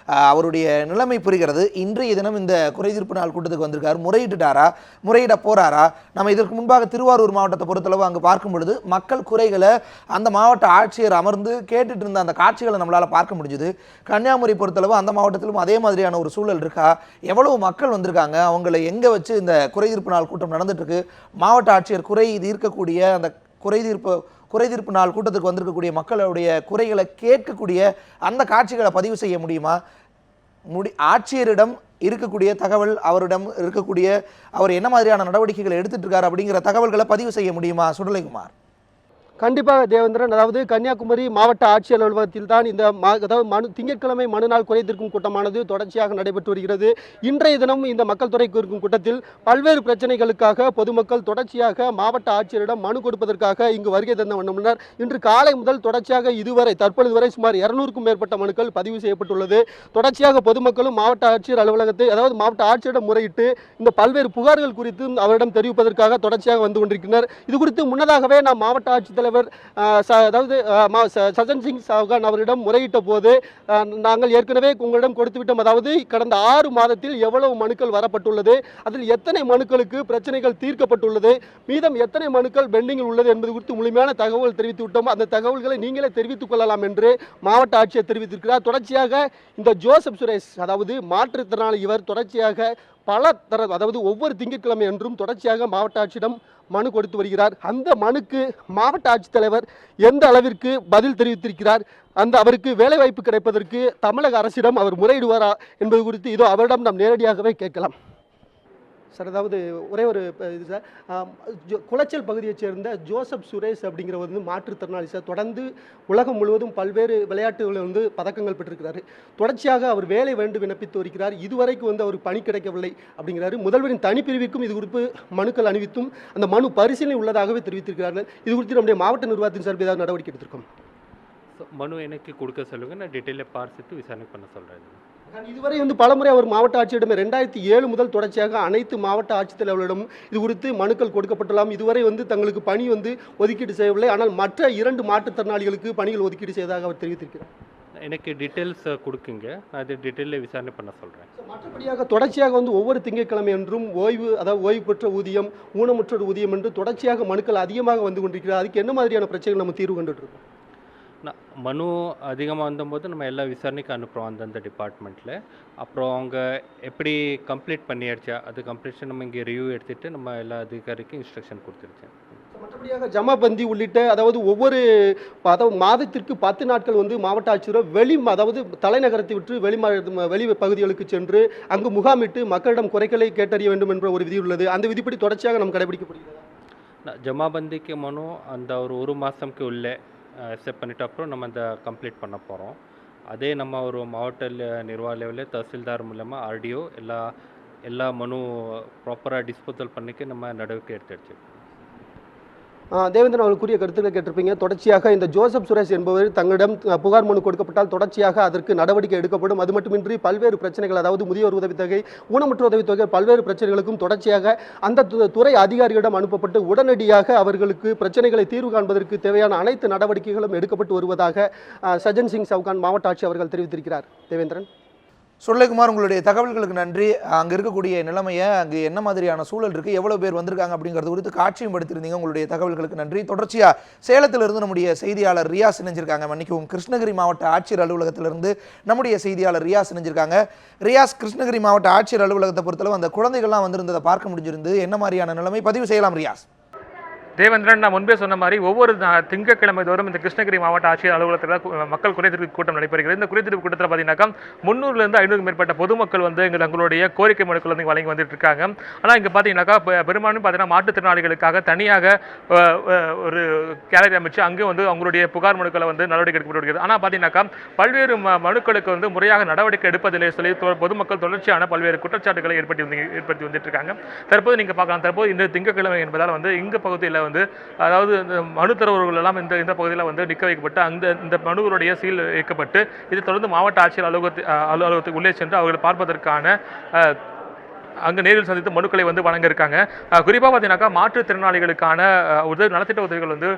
Speaker 1: அவருடைய நிலைமை புரிகிறது. இன்றைய தினம் இந்த குறைதீர்ப்பு நாள் கூட்டத்துக்கு வந்திருக்காரு. முறையிட்டுட்டாரா, முறையிட போறாரா? நம்ம இதற்கு முன்பாக திருவாரூர் மாவட்டத்தை பொறுத்தளவு அங்கு பார்க்கும் பொழுது மக்கள் குறைகளை அந்த மாவட்ட ஆட்சியர் அமர்ந்து கேட்டுட்டு இருந்த அந்த காட்சிகளை நம்மளால் பார்க்க முடிஞ்சுது. கன்னியாகுமரி பொறுத்தளவு அந்த மாவட்டத்திலும் அதே மாதிரியான ஒரு சூழல் இருக்கா? எவ்வளவு மக்கள் வந்திருக்காங்க? அவங்களை எங்கே வச்சு இந்த குறைதீர்ப்பு நாள் கூட்டம் நடந்துட்டு இருக்கு? மாவட்ட ஆட்சியர் குறை தீர்க்கக்கூடிய அந்த குறைதீர்ப்பு நாள் கூட்டத்துக்கு வந்திருக்கக்கூடிய மக்களுடைய குறைகளை கேட்கக்கூடிய அந்த காட்சிகளை பதிவு செய்ய முடியுமா? ஆட்சியரிடம் இருக்கக்கூடிய தகவல், அவரிடம் இருக்கக்கூடிய அவர் என்ன மாதிரியான நடவடிக்கைகளை எடுத்துட்டு இருக்காரு அப்படிங்கிற தகவல்களை பதிவு செய்ய முடியுமா சுடலைக்குமார்?
Speaker 11: கண்டிப்பாக தேவேந்திரன். அதாவது கன்னியாகுமரி மாவட்ட ஆட்சியர் அலுவலகத்தில் தான் இந்த திங்கட்கிழமை மனுநாள் குறைதீர்க்கும் கூட்டமானது தொடர்ச்சியாக நடைபெற்று வருகிறது. இன்றைய தினம் இந்த மக்கள் துறை இருக்கும் கூட்டத்தில் பல்வேறு பிரச்சனைகளுக்காக பொதுமக்கள் தொடர்ச்சியாக மாவட்ட ஆட்சியரிடம் மனு கொடுப்பதற்காக இங்கு வருகை தந்த வண்ணமுன்னர் இன்று காலை முதல் தொடர்ச்சியாக தற்பொழுது வரை சுமார் 200க்கும் மேற்பட்ட மனுக்கள் பதிவு செய்யப்பட்டுள்ளது. தொடர்ச்சியாக பொதுமக்களும் மாவட்ட ஆட்சியர் அலுவலகத்தை மாவட்ட ஆட்சியரிடம் முறையிட்டு இந்த பல்வேறு புகார்கள் குறித்து அவரிடம் தெரிவிப்பதற்காக தொடர்ச்சியாக வந்து கொண்டிருக்கின்றனர். இது குறித்து முன்னதாகவே நாம் மாவட்ட ஆட்சித்தலைவர் சஜன் சிங் சவுகான் அவரிடம் முறையிட்ட போது நாங்கள் ஏற்கனவே உங்களிடம் கொடுத்துவிட்டோம். அதாவது கடந்த 6 மாதத்தில் எவ்வளவு மனுக்கள் வரப்பட்டுள்ளது, அதில் எத்தனை மனுக்களுக்கு பிரச்சனைகள் தீர்க்கப்பட்டுள்ளது, மீதம் எத்தனை மனுக்கள் பெண்டிங்கில் உள்ளது என்பது குறித்து முழுமையான தகவல் தெரிவித்து விட்டோம். அந்த தகவல்களை நீங்களே தெரிவித்துக் கொள்ளலாம் என்று மாவட்ட ஆட்சியர் தெரிவித்திருக்கிறார். தொடர்ச்சியாக இந்த ஜோசப் சுரேஷ், அதாவது மாற்றுத்திறனாளி இவர் தொடர்ச்சியாக ஒவ்வொரு திங்கட்கிழமை என்றும் தொடர்ச்சியாக மாவட்ட ஆட்சியிடம் மனு கொடுத்து வருகிறார். அந்த மனுக்கு மாவட்ட ஆட்சித்தலைவர் எந்த அளவிற்கு பதில் தெரிவித்திருக்கிறார், அவருக்கு வேலைவாய்ப்பு கிடைப்பதற்கு தமிழக அரசிடம் அவர் முறையிடுவாரா என்பது குறித்து அவரிடம் நாம் நேரடியாகவே கேட்கலாம். சார், அதாவது ஒரே ஒரு இது சார், குளச்சல் பகுதியைச் சேர்ந்த ஜோசப் சுரேஷ் அப்படிங்கிற மாற்றுத்திறனாளி சார். தொடர்ந்து உலகம் முழுவதும் பல்வேறு விளையாட்டுகளில் பதக்கங்கள் பெற்றிருக்கிறார். தொடர்ச்சியாக அவர் வேலை வேண்டும் விண்ணப்பித்து வருகிறார். இதுவரைக்கும் அவருக்கு பணி கிடைக்கவில்லை அப்படிங்கிறாரு. முதல்வரின் தனிப்பிரிவிற்கும் இது குறித்து மனுக்கள் அணிவித்தும் அந்த மனு பரிசீலனை உள்ளதாகவே தெரிவித்திருக்கிறார்கள். இது குறித்து நம்முடைய மாவட்ட நிர்வாகத்தின் சார்பில் ஏதாவது நடவடிக்கை எடுத்திருக்கோம்?
Speaker 12: மனு எனக்கு கொடுக்க சொல்லுங்கள், நான் டீட்டெயிலாக பார்த்துட்டு விசாரணை பண்ண சொல்கிறேன்.
Speaker 11: இதுவரை பலமுறை அவர் மாவட்ட ஆட்சியிடம் 2007 முதல் தொடர்ச்சியாக அனைத்து மாவட்ட ஆட்சித்தலைவர்களிடம் இது குறித்து மனுக்கள் கொடுக்கப்பட்டலாம். இதுவரை தங்களுக்கு பணி ஒதுக்கீடு செய்யவில்லை. ஆனால் மற்ற 2 மாற்றுத்திறனாளிகளுக்கு பணிகள் ஒதுக்கீடு செய்ததாக அவர் தெரிவித்திருக்கிறார்.
Speaker 12: எனக்கு டீட்டெயில்ஸ் கொடுக்குங்க, நான் அது டீட்டெயிலில் விசாரணை பண்ண சொல்கிறேன்.
Speaker 11: மற்றபடியாக தொடர்ச்சியாக ஒவ்வொரு திங்கட்கிழமை என்றும் ஓய்வு பெற்ற ஊதியம், ஊனமுற்ற ஊதியம் என்று தொடர்ச்சியாக மனுக்கள் அதிகமாக வந்து கொண்டிருக்கிறார். அதுக்கு என்ன மாதிரியான பிரச்சனைகள் நம்ம தீர்வு கண்டுட்டு இருக்கோம்?
Speaker 12: மனு அதிகமாக வந்தபோது நம்ம எல்லா விசாரணைக்கு அனுப்புகிறோம் அந்தந்த டிபார்ட்மெண்ட்டில். அப்புறம் அவங்க எப்படி கம்ப்ளீட் பண்ணியாச்சா, அது கம்ப்ளீஷன் நம்ம இங்கே ரிவ்யூ எடுத்துகிட்டு நம்ம எல்லா அதிகாரிக்கும் இன்ஸ்ட்ரக்ஷன் கொடுத்துருச்சேன்.
Speaker 11: மற்றபடியாக ஜமாபந்தி உள்ளிட்ட ஒவ்வொரு மாதத்திற்கு 10 நாட்கள் மாவட்ட ஆட்சியர் தலைநகரத்தை விட்டு வெளி பகுதிகளுக்கு சென்று அங்கு முகாமிட்டு மக்களிடம் குறைகளை கேட்டறிய வேண்டும் என்ற ஒரு விதி உள்ளது. அந்த விதிப்படி தொடர்ச்சியாக நம்ம கடைபிடிக்கப்படுகிறது.
Speaker 12: ஜமாபந்திக்கு மனு அந்த ஒரு மாதம்க்கு உள்ளே அக்செப்ட் பண்ணிட்டு அப்புறம் நம்ம அந்த கம்ப்ளீட் பண்ண போகிறோம். அதே நம்ம ஒரு மாவட்ட நிர்வாக லெவலில் தஹசில்தார் மூலமாக ஆர்டிஓ எல்லா மனு ப்ராப்பராக டிஸ்போசல் பண்ணிக்க நம்ம நடவடிக்கை எடுத்துடுச்சு.
Speaker 11: தேவேந்திரன் அவர்கள் கூறிய கருத்துக்களை கேட்டிருப்பீங்க. தொடர்ச்சியாக இந்த ஜோசப் சுரேஷ் என்பவர் தங்களிடம் புகார் மனு கொடுக்கப்பட்டால் தொடர்ச்சியாக அதற்கு நடவடிக்கை எடுக்கப்படும். அது மட்டுமின்றி பல்வேறு பிரச்சனைகள், அதாவது முதியோர் உதவித்தொகை, ஊனமுற்ற உதவித்தொகை, பல்வேறு பிரச்சனைகளுக்கும் தொடர்ச்சியாக அந்த துறை அதிகாரிகளிடம் அனுப்பப்பட்டு உடனடியாக அவர்களுக்கு பிரச்சனைகளை தீர்வு காண்பதற்கு தேவையான அனைத்து நடவடிக்கைகளும் எடுக்கப்பட்டு வருவதாக சஜன் சிங் சவுகான் மாவட்ட ஆட்சியர் அவர்கள் தெரிவித்திருக்கிறார். தேவேந்திரன்.
Speaker 1: சுடலைக்குமார், உங்களுடைய தகவல்களுக்கு நன்றி. அங்கே இருக்கக்கூடிய நிலைமையை, அங்கே என்ன மாதிரியான சூழல் இருக்குது, எவ்வளோ பேர் வந்திருக்காங்க அப்படிங்கிறது குறித்து காட்சியும் படுத்திருந்தீங்க. உங்களுடைய தகவல்களுக்கு நன்றி. தொடர்ச்சியாக சேலத்திலிருந்து நம்முடைய செய்தியாளர் ரியாஸ் இணைஞ்சிருக்காங்க. மன்னிக்கவும், கிருஷ்ணகிரி மாவட்ட ஆட்சியர் அலுவலகத்திலிருந்து நம்முடைய செய்தியாளர் ரியாஸ் இணைஞ்சிருக்காங்க. ரியாஸ், கிருஷ்ணகிரி மாவட்ட ஆட்சியர் அலுவலகத்தை பொறுத்தளவு அந்த குழந்தைகள்லாம் வந்திருந்ததை பார்க்க முடிஞ்சிருந்து என்ன மாதிரியான நிலைமை பதிவு செய்யலாம் ரியாஸ்?
Speaker 13: தேவேந்திரன், நான் முன்பே சொன்ன மாதிரி ஒவ்வொரு திங்கட்கிழமை தோறும் இந்த கிருஷ்ணகிரி மாவட்ட ஆட்சியர் அலுவலகத்தில் மக்கள் குறைதீர்ப்பு கூட்டம் நடைபெறுகிறது. இந்த குறைதீர்ப்பு கூட்டத்தில் பார்த்தீங்கன்னாக்கா 300லேருந்து 500க்கு மேற்பட்ட பொதுமக்கள் வந்து தங்களுடைய கோரிக்கை மனுக்கள் வந்து வழங்கி வந்துட்டு இருக்காங்க. ஆனால் இங்கே பார்த்தீங்கன்னாக்கா பெரும்பாலும் பார்த்தீங்கன்னா மாற்றுத்திறனாளிகளுக்காக தனியாக ஒரு கேலரி அமைச்சு அங்கே வந்து அவங்களுடைய புகார் மனுக்களை வந்து நடவடிக்கை எடுக்கப்படுகிறது. ஆனால் பார்த்தீங்கன்னாக்கா பல்வேறு மனுக்களுக்கு வந்து முறையாக நடவடிக்கை எடுப்பதில்லை சொல்லி பொதுமக்கள் தொடர்ச்சியான பல்வேறு குற்றச்சாட்டுகளை ஏற்படுத்தி வந்துட்டு இருக்காங்க. தற்போது நீங்கள் பார்க்கலாம், தற்போது இந்த திங்கட்கிழமை என்பதால் வந்து இங்கே பகுதியில் வந்து அதாவது மனு தருவர்கள் எல்லாம் இந்த பகுதியில் வந்து நிற்க வைக்கப்பட்டு இந்த மனுக்களுடைய சீல் வைக்கப்பட்டு இதை தொடர்ந்து மாவட்ட ஆட்சியர் அலுவலகத்துக்கு உள்ளே சென்று அவர்களை பார்ப்பதற்கான அங்கே நேரில் சந்தித்து மனுக்களை வந்து வழங்க இருக்காங்க. குறிப்பாக பார்த்தீங்கன்னாக்கா மாற்றுத்திறனாளிகளுக்கான நலத்திட்ட உதவிகள் வந்து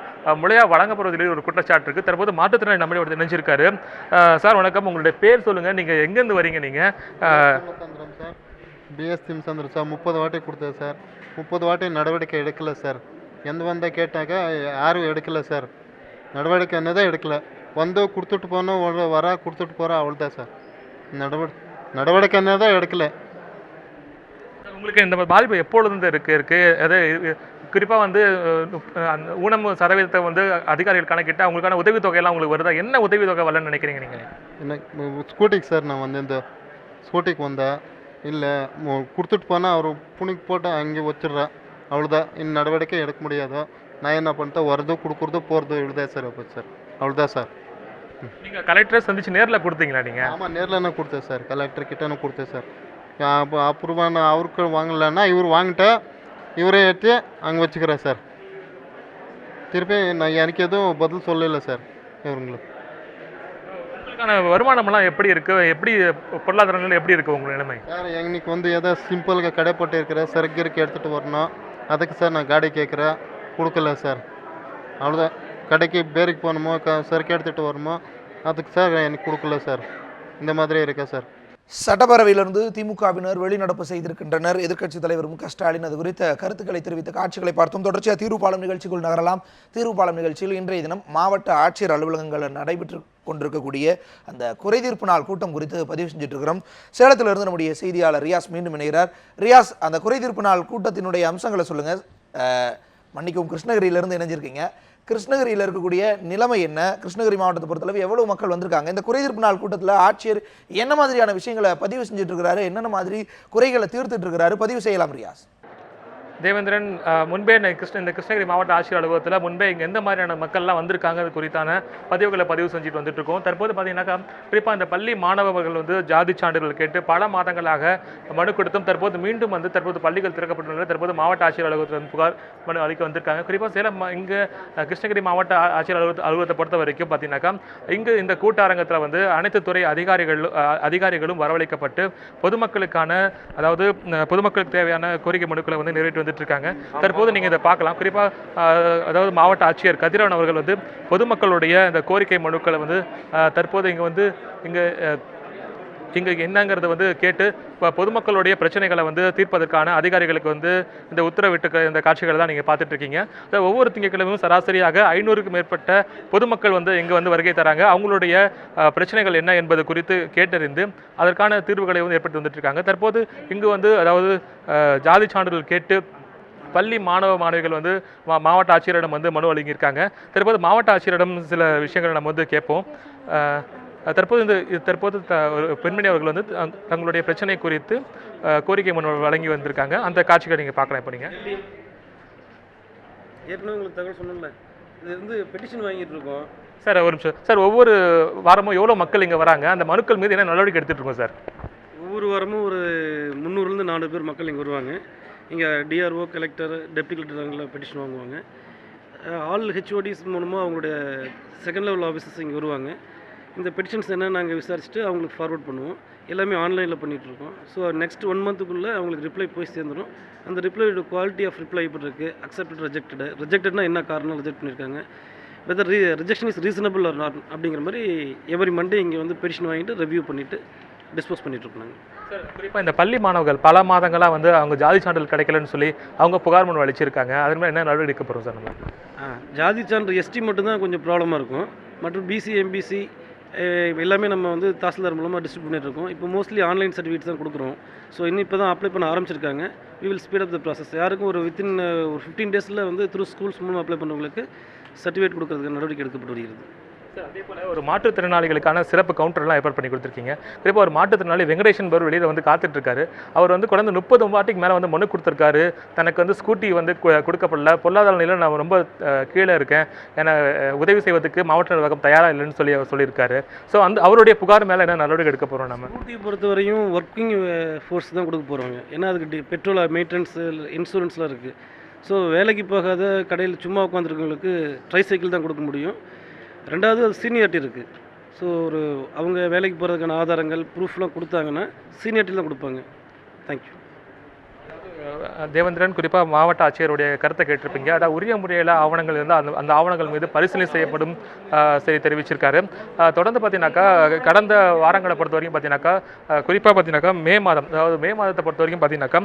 Speaker 13: முறையாக வழங்கப்படுவதில் ஒரு குற்றச்சாட்டு இருக்குது. தற்போது மாற்றுத்திறனாளி நம்மளே ஒருத்தர் நினைச்சிருக்காரு. சார் வணக்கம், உங்களுடைய பேர் சொல்லுங்கள், நீங்கள் எங்கேருந்து வரீங்க? நீங்கள்
Speaker 14: சார் பிஎஸ் திம்சந்திரன் சார், 30 வாட்டி கொடுத்தேன் சார், 30 வாட்டி நடவடிக்கை எடுக்கலை சார். எந்த வந்தால் கேட்டாக்கா யாரும் எடுக்கலை சார், நடவடிக்கை என்னதான் எடுக்கலை. வந்து கொடுத்துட்டு போனோம், வரா கொடுத்துட்டு போகிறா, அவ்வளோதான் சார். நடவடிக்கை என்னதான் எடுக்கலை.
Speaker 13: உங்களுக்கு இந்த பாதிப்பு எப்பொழுது இருக்கு அதை குறிப்பாக வந்து ஊனம் சதவீதத்தை வந்து அதிகாரிகள் கணக்கிட்டு அவங்களுக்கான உதவித்தொகையெல்லாம் உங்களுக்கு வருதா? என்ன உதவித்தொகை வரலன்னு நினைக்கிறீங்க நீங்கள்?
Speaker 14: எனக்கு ஸ்கூட்டிக்கு சார், நான் வந்து இந்த ஸ்கூட்டிக்கு வந்தேன், இல்லை கொடுத்துட்டு போனால் அவர் புனிக்கு போட்டு அங்கே வச்சிடுறேன், அவ்வளோதான். இன்னும் நடவடிக்கை எடுக்க முடியாதோ. நான் என்ன பண்ணிட்டேன், வரதோ கொடுக்குறதோ போகிறதோ இவ்வளோதான் சார். அப்போ சார் அவ்வளோதான் சார்.
Speaker 13: நீங்கள் கலெக்டரை சந்திச்சு நேரில் கொடுத்தீங்களா நீங்கள்?
Speaker 14: ஆமாம், நேரில் நான் கொடுத்தேன் சார், கலெக்டர்கிட்ட நான் கொடுத்தேன் சார். அப்புறமா அவருக்கு வாங்கலைன்னா இவர் வாங்கிட்டா இவரே ஏற்றி அங்கே வச்சுக்கிறேன் சார். திருப்பி நான் எனக்கு எதுவும் பதில் சொல்லலை சார் இவங்களுக்கு.
Speaker 13: உங்களுக்கான வருமானமெல்லாம் எப்படி இருக்குது? எப்படி பொருளாதாரங்கள் எப்படி இருக்குது உங்கள் நிலைமை?
Speaker 14: சார் எங்களுக்கு வந்து எதோ சிம்பிளுக்கு கடைப்பட்டு இருக்கிற சரக்கு எடுத்துகிட்டு வரணும், அதுக்கு சார் நான் காடி கேட்குறேன், கொடுக்கல சார். அவ்வளோதான். கடைக்கு பேருக்கு போகணுமோ சரக்கு எடுத்துகிட்டு வரணுமோ அதுக்கு சார் எனக்கு கொடுக்கல சார். இந்த மாதிரி இருக்கா சார்.
Speaker 1: சட்டப்பேரவையிலிருந்து திமுகவினர் வெளிநடப்பு செய்திருக்கின்றனர். எதிர்க்கட்சித் தலைவர் மு க ஸ்டாலின் அது குறித்த கருத்துக்களை தெரிவித்த காட்சிகளை பார்த்தோம். தொடர்ச்சியாக தீர்வுபாலம் நிகழ்ச்சிக்குள் நகரலாம். தீர்வுபாலம் நிகழ்ச்சியில் இன்றைய தினம் மாவட்ட ஆட்சியர் அலுவலகங்களில் நடைபெற்று கொண்டிருக்கக்கூடிய அந்த குறைதீர்ப்பு நாள் கூட்டம் குறித்து பதிவு செஞ்சுட்டு இருக்கிறோம். சேலத்திலிருந்து நம்முடைய செய்தியாளர் ரியாஸ் மீண்டும் இணைகிறார். ரியாஸ், அந்த குறைதீர்ப்பு நாள் கூட்டத்தினுடைய அம்சங்களை சொல்லுங்க. மன்னிக்கவும், கிருஷ்ணகிரியிலிருந்து இணைஞ்சிருக்கீங்க. கிருஷ்ணகிரியில் இருக்கக்கூடிய நிலைமை என்ன? கிருஷ்ணகிரி மாவட்டத்தை பொறுத்தளவு எவ்வளவு மக்கள் வந்திருக்காங்க? இந்த குறைதீர்ப்பு நாள் கூட்டத்தில் ஆட்சியர் என்ன மாதிரியான விஷயங்களை பதிவு செஞ்சுட்டு இருக்கிறாரு? என்னென்ன மாதிரி குறைகளை தீர்த்துட்டு இருக்கிறாரு? பதிவு செய்யலாம் ரியாஸ்.
Speaker 13: தேவேந்திரன், முன்பே இந்த கிருஷ்ணகிரி மாவட்ட ஆட்சியர் அலுவலகத்தில் முன்பே இங்கே எந்த மாதிரியான மக்கள்லாம் வந்திருக்காங்க அது குறித்தான பதிவுகளை பதிவு செஞ்சுட்டு வந்துட்டு இருக்கோம். தற்போது பார்த்தீங்கன்னாக்கா குறிப்பாக இந்த பள்ளி மாணவர்கள் வந்து ஜாதி சான்றிதழ் கேட்டு பல மாதங்களாக மனு கொடுத்தும் தற்போது மீண்டும் வந்து தற்போது பள்ளிகள் திறக்கப்பட்டுள்ளன. தற்போது மாவட்ட ஆட்சியர் அலுவலகத்தில் புகார் மனு அளிக்க வந்திருக்காங்க. குறிப்பாக சேலம் இங்கே கிருஷ்ணகிரி மாவட்ட ஆட்சியர் அலுவலகத்தை பொறுத்த வரைக்கும் பார்த்தீங்கன்னாக்கா இங்கு இந்த கூட்டரங்கத்தில் வந்து அனைத்து துறை அதிகாரிகளும் வரவழைக்கப்பட்டு பொதுமக்களுக்கான அதாவது பொதுமக்களுக்கு தேவையான கோரிக்கை மனுக்களை வந்து நிறைவேற்றி வந்துட்டு இருக்காங்க. தற்போது நீங்க இதை பார்க்கலாம். குறிப்பா அதாவது மாவட்ட ஆட்சியர் கதிரவன் அவர்கள் வந்து பொதுமக்களுடைய இந்த கோரிக்கை மனுக்களை வந்து தற்போது இங்க என்னங்கிறத வந்து கேட்டு பொதுமக்களுடைய பிரச்சனைகளை வந்து தீர்ப்பதற்கான அதிகாரிகளுக்கு வந்து இந்த உத்தரவிட்டு இந்த காட்சிகளை தான் நீங்கள் பார்த்துட்டு இருக்கீங்க. ஒவ்வொரு திங்கட்கிழமையும் சராசரியாக 500க்கும் மேற்பட்ட பொதுமக்கள் வந்து இங்கே வந்து வருகை தராங்க. அவங்களுடைய பிரச்சனைகள் என்ன என்பது குறித்து கேட்டறிந்து அதற்கான தீர்வுகளை வந்து ஏற்பட்டு வந்துட்டு இருக்காங்க. தற்போது இங்கு வந்து அதாவது ஜாதி சான்றிதழ் கேட்டு பள்ளி மாணவிகள் வந்து மாவட்ட ஆட்சியரிடம் வந்து மனு வழங்கியிருக்காங்க. தற்போது மாவட்ட ஆட்சியரிடம் சில விஷயங்களை நம்ம வந்து கேட்போம். தற்போது ஒரு பெண்மணி அவர்கள் வந்து தங்களுடைய பிரச்சனை குறித்து கோரிக்கை மனு வழங்கி வந்திருக்காங்க. அந்த காட்சிகளை நீங்கள் பார்க்கலாம். இப்போ நீங்கள்
Speaker 15: ஏற்கனவே உங்களுக்கு தகவல் சொன்னல, இது வந்து பெட்டிஷன் வாங்கிட்டு இருக்கோம்
Speaker 13: சார். ஒரு நிமிஷம் சார். ஒவ்வொரு வாரமும் எவ்வளோ மக்கள் இங்கே வராங்க? அந்த மனுக்கள் மீது என்ன நடவடிக்கை எடுத்துகிட்டு இருக்கோம் சார்?
Speaker 15: ஒவ்வொரு வாரமும் ஒரு 300லேருந்து 400 பேர் மக்கள் இங்கே வருவாங்க. இங்கே டிஆர்ஓ, கலெக்டர், டெப்டி கலெக்டர் அவங்களாம் பெட்டிஷன் வாங்குவாங்க. ஆல் ஹெச்ஓடிஸ் மூலமாக அவங்களுடைய செகண்ட் லெவல் ஆஃபீஸர்ஸ் இங்கே வருவாங்க. இந்த பெட்டிஷன்ஸ் என்ன நாங்கள் விசாரிச்சுட்டு அவங்களுக்கு ஃபார்வர்ட் பண்ணுவோம். எல்லாமே ஆன்லைனில் பண்ணிகிட்ருக்கோம். ஸோ நெக்ஸ்ட் 1 மந்த்துக்குள்ளே அவங்களுக்கு ரிப்ளை போய் சேர்ந்துடும். அந்த ரிப்ளையோட குவாலிட்டி ஆஃப் ரிப்ளை எப்படி இருக்குது, அக்செப்டட், ரிஜெக்டட்னா என்ன காரணம் ரிஜெக்ட் பண்ணியிருக்காங்க, whether rejection is reasonable or not அப்படிங்கிற மாதிரி எவரி மண்டே இங்கே வந்து பெட்டிஷன் வாங்கிட்டு ரிவ்யூ பண்ணிவிட்டு டிஸ்போஸ் பண்ணிகிட்ருக்கோம் நாங்கள்.
Speaker 13: சார், குறிப்பாக இந்த பள்ளி மாணவர்கள் பல மாதங்களாக வந்து அவங்க ஜாதி சான்றிதழ் கிடைக்கலன்னு சொல்லி அவங்க புகார் மனு அளிச்சிருக்காங்க. அது மாதிரி என்ன நடவடிக்கை எடுக்க போகிறோம் சார் நம்ம?
Speaker 15: ஜாதி சான்று எஸ்டி மட்டும்தான் கொஞ்சம் ப்ராப்ளமாக இருக்கும். மற்றும் பிசி, எம்பிசி, எல்லாமே நம்ம வந்து தாசில்தார் மூலமாக டிஸ்ட்ரிபியூட் பண்ணிட்டு இருக்கோம். இப்போ மோஸ்ட்லி ஆன்லைன் சர்டிஃபிகேட்ஸ் தான் கொடுக்குறோம். ஸோ இன்னும் இப்போ தான் அப்ளை பண்ண ஆரம்பிச்சிருக்காங்க. We will speed up the process. யாருக்கும் ஒரு வித்தின் ஒரு 15 டேஸில் வந்து த்ரூ ஸ்கூல்ஸ் மூலம் அப்ளை பண்ணுறவங்களுக்கு சர்டிஃபிகேட் கொடுக்கறதுக்கு நடவடிக்கை எடுக்கப்பட்டு வருகிறது.
Speaker 13: சார், அதே போல் ஒரு மாற்றுத்திறனாளிகளுக்கான சிறப்பு கவுண்டர்லாம் ஏற்பாடு பண்ணி கொடுத்துருக்கீங்க. குறிப்பாக ஒரு மாற்றுத்திறனாளி வெங்கடேஷன் பவர் வெளியில் வந்து காத்துட்ருக்காரு. அவர் வந்து கடந்த 30 வாட்டிக்கு மேலே வந்து மனு கொடுத்துருக்காரு. தனக்கு வந்து ஸ்கூட்டி வந்து கொடுக்கப்படல, பொருளாதார நிலையில் நான் ரொம்ப கீழே இருக்கேன், ஏன்னா உதவி செய்வதற்கு மாவட்ட நிர்வாகம் தயாராக இல்லைன்னு சொல்லி அவர் சொல்லியிருக்காரு. ஸோ அவருடைய புகார் மேலே என்ன நடவடிக்கை எடுக்க போகிறோம்? நம்ம
Speaker 15: ஸ்கூட்டியை பொறுத்தவரையும் ஒர்க்கிங் ஃபோர்ஸ் தான் கொடுக்க போகிறாங்க. ஏன்னா அதுக்கு பெட்ரோல் மெயின்டெனன்ஸு இன்சூரன்ஸ்லாம் இருக்குது. ஸோ வேலைக்கு போகாத கடையில் சும்மா உட்காந்துருக்கவங்களுக்கு ட்ரை சைக்கிள் தான் கொடுக்க முடியும். ரெண்டாவது அது சீனியாரிட்டி இருக்குது. ஸோ அவங்க வேலைக்கு போகிறதுக்கான ஆதாரங்கள் ப்ரூஃப்லாம் கொடுத்தாங்கன்னா சீனியாரிட்டி தான் கொடுப்பாங்க. தேங்க்யூ.
Speaker 13: தேவேந்திரன், குறிப்பாக மாவட்ட ஆட்சியருடைய கருத்தை கேட்டிருப்பீங்க. அதாவது உரிய முறையில் ஆவணங்கள் இருந்தால் அந்த ஆவணங்கள் மீது பரிசீலனை செய்யப்படும் சரி தெரிவிச்சிருக்காரு. தொடர்ந்து பார்த்தீங்கன்னாக்கா கடந்த வாரங்களை பொறுத்த வரைக்கும் பார்த்தீங்கன்னாக்கா குறிப்பாக பார்த்தீங்கன்னாக்கா மே மாதத்தை பொறுத்த வரைக்கும் பார்த்தீங்கன்னாக்கா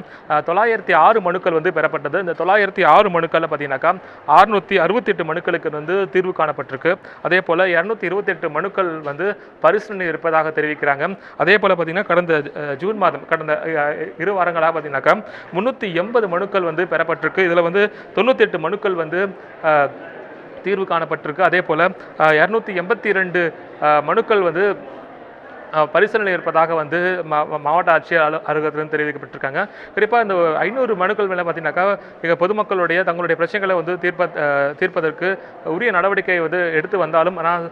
Speaker 13: 906 மனுக்கள் வந்து பெறப்பட்டது. இந்த 906 மனுக்களில் பார்த்தீங்கன்னாக்கா 668 மனுக்களுக்கு வந்து தீர்வு காணப்பட்டிருக்கு. அதே போல் 228 மனுக்கள் வந்து பரிசீலனை இருப்பதாக தெரிவிக்கிறாங்க. அதே போல் பார்த்தீங்கன்னா கடந்த ஜூன் மாதம் கடந்த 2 வாரங்களாக பார்த்தீங்கன்னாக்கா 380 மனுக்கள் வந்து பெறப்பட்டிருக்கு. இதில் வந்து 98 மனுக்கள் வந்து தீர்வு காணப்பட்டிருக்கு. அதே போல் 282 மனுக்கள் வந்து பரிசீலனை இருப்பதாக வந்து மாவட்ட ஆட்சியர் அலுவலகத்திலிருந்து தெரிவிக்கப்பட்டிருக்காங்க. குறிப்பாக இந்த 500 மனுக்கள் மேலே பார்த்தீங்கன்னாக்கா இங்கே பொதுமக்களுடைய தங்களுடைய பிரச்சனைகளை வந்து தீர்ப்பதற்கு உரிய நடவடிக்கை வந்து எடுத்து வந்தாலும் ஆனால்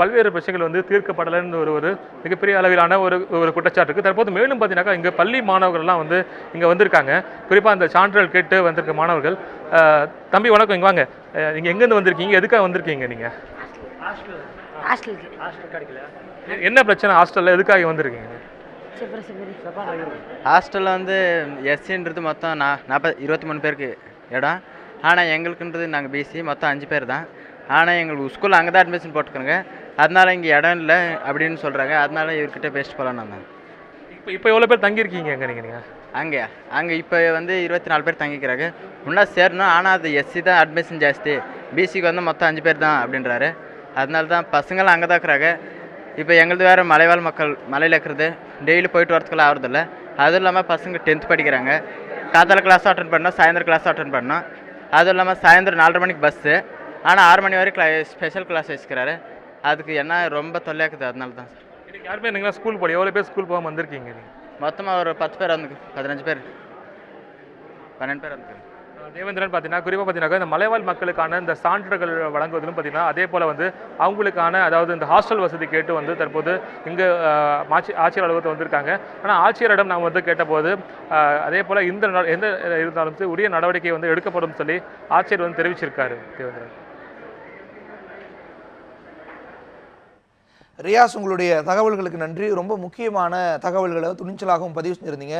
Speaker 13: பல்வேறு பிரச்சனைகள் வந்து தீர்க்கப்படலைன்னு ஒரு மிகப்பெரிய அளவிலான ஒரு குற்றச்சாட்டு இருக்குது. தற்போது மேலும் பார்த்தீங்கன்னாக்கா இங்கே பள்ளி மாணவர்கள்லாம் வந்து இங்கே வந்திருக்காங்க. குறிப்பாக அந்த சான்றிதழ் கேட்டு வந்திருக்க மாணவர்கள். தம்பி வணக்கம், இங்கே வாங்க. நீங்கள் எங்கேருந்து வந்திருக்கீங்க, எதுக்காக வந்திருக்கீங்க நீங்கள்? என்ன பிரச்சனை ஹாஸ்டலில், எதுக்காக வந்திருக்கீங்க?
Speaker 16: ஹாஸ்டலில் வந்து எஸ்சின்றது மொத்தம் 23 பேருக்கு இடம். ஆனால் எங்களுக்குன்றது நாங்கள் பிசி மொத்தம் 5 பேர் தான். ஆனால் எங்களுக்கு ஸ்கூலில் அங்கே தான் அட்மிஷன் போட்டுக்கிறோங்க. அதனால் இங்கே இடம் இல்லை அப்படின்னு சொல்கிறாங்க. அதனால இவர்கிட்ட பேசிட்டு போகலாம். நான்
Speaker 13: இப்போ எவ்வளோ பேர் தங்கியிருக்கீங்க எங்கே நீங்கள்?
Speaker 16: அங்கே இப்போ வந்து 24 பேர் தங்கிக்கிறாங்க. முன்னாடி சேரணும், ஆனால் அது எஸ்சி தான் அட்மிஷன் ஜாஸ்தி, பிசிக்கு வந்து மொத்தம் 5 பேர் தான் அப்படின்றாரு. அதனால தான் பசங்களாம் அங்கே தான் இருக்கிறாங்க. இப்போ எங்களது வேறு மலைவாழ் மக்கள், மலையில் இருக்கிறது டெய்லி போயிட்டு வரதுக்குள்ள ஆகிறதில்ல. அதுவும் இல்லாமல் பசங்க 10th படிக்கிறாங்க. காத்தால கிளாஸ் அட்டன் பண்ணோம், சாயந்தரம் கிளாஸ் அட்டன் பண்ணோம். அதுவும் இல்லாமல் சாயந்தரம் 4:30 மணிக்கு பஸ்ஸு, ஆனால் 6 மணி வரைக்கும் ஸ்பெஷல் கிளாஸ் வச்சுக்கிறாரு. அதுக்கு என்ன ரொம்ப தொல்லையாக்குது. அதனால தான் சார்.
Speaker 13: இன்னைக்கு யாருமே நீங்களா ஸ்கூல் போல, எவ்வளோ பேர் ஸ்கூல் போகாமல் வந்திருக்கீங்க?
Speaker 16: மொத்தமாக ஒரு 10 பேர் வந்து 15 பேர் 12 பேர் வந்து.
Speaker 13: தேவேந்திரன் பார்த்தீங்கன்னா குறிப்பாக பார்த்தீங்கன்னா இந்த மலைவாழ் மக்களுக்கான இந்த சான்றிதழ்கள் வழங்குவதிலும் பார்த்தீங்கன்னா அதே போல் வந்து அவங்களுக்கான அதாவது இந்த ஹாஸ்டல் வசதி கேட்டு வந்து தற்போது இங்கே ஆட்சியர் அலுவலகத்தை வந்திருக்காங்க. ஆனால் ஆட்சியரிடம் நாம் வந்து கேட்டபோது அதே போல் எந்த இருந்தாலும் உரிய நடவடிக்கை வந்து எடுக்கப்படும் சொல்லி ஆட்சியர் வந்து தெரிவிச்சிருக்காரு. தேவேந்திரன்,
Speaker 1: ரியாஸ், உங்களுடைய தகவல்களுக்கு நன்றி. ரொம்ப முக்கியமான தகவல்களை துணிச்சலாகவும் பதிவு செஞ்சுருந்தீங்க.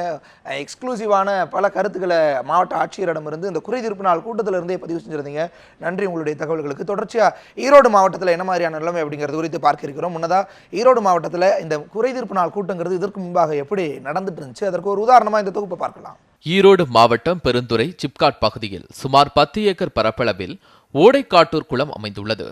Speaker 1: எக்ஸ்க்ளூசிவான பல கருத்துக்களை மாவட்ட ஆட்சியரிடமிருந்து இந்த குறைதீர்ப்பு நாள் கூட்டத்திலிருந்தே பதிவு செஞ்சுருந்தீங்க. நன்றி உங்களுடைய தகவல்களுக்கு. தொடர்ச்சியாக ஈரோடு மாவட்டத்தில் என்ன மாதிரியான நிலைமை அப்படிங்கிறது குறித்து பார்க்க இருக்கிறோம். முன்னதாக ஈரோடு மாவட்டத்தில் இந்த குறைதீர்ப்பு நாள் கூட்டங்கிறது இதற்கு முன்பாக எப்படி நடந்துட்டு இருந்துச்சு, அதற்கு ஒரு உதாரணமாக இந்த தொகுப்பை பார்க்கலாம்.
Speaker 6: ஈரோடு மாவட்டம் பெருந்துறை சிப்காட் பகுதியில் சுமார் 10 ஏக்கர் பரப்பளவில் ஓடைக்காட்டூர் குளம் அமைந்துள்ளது.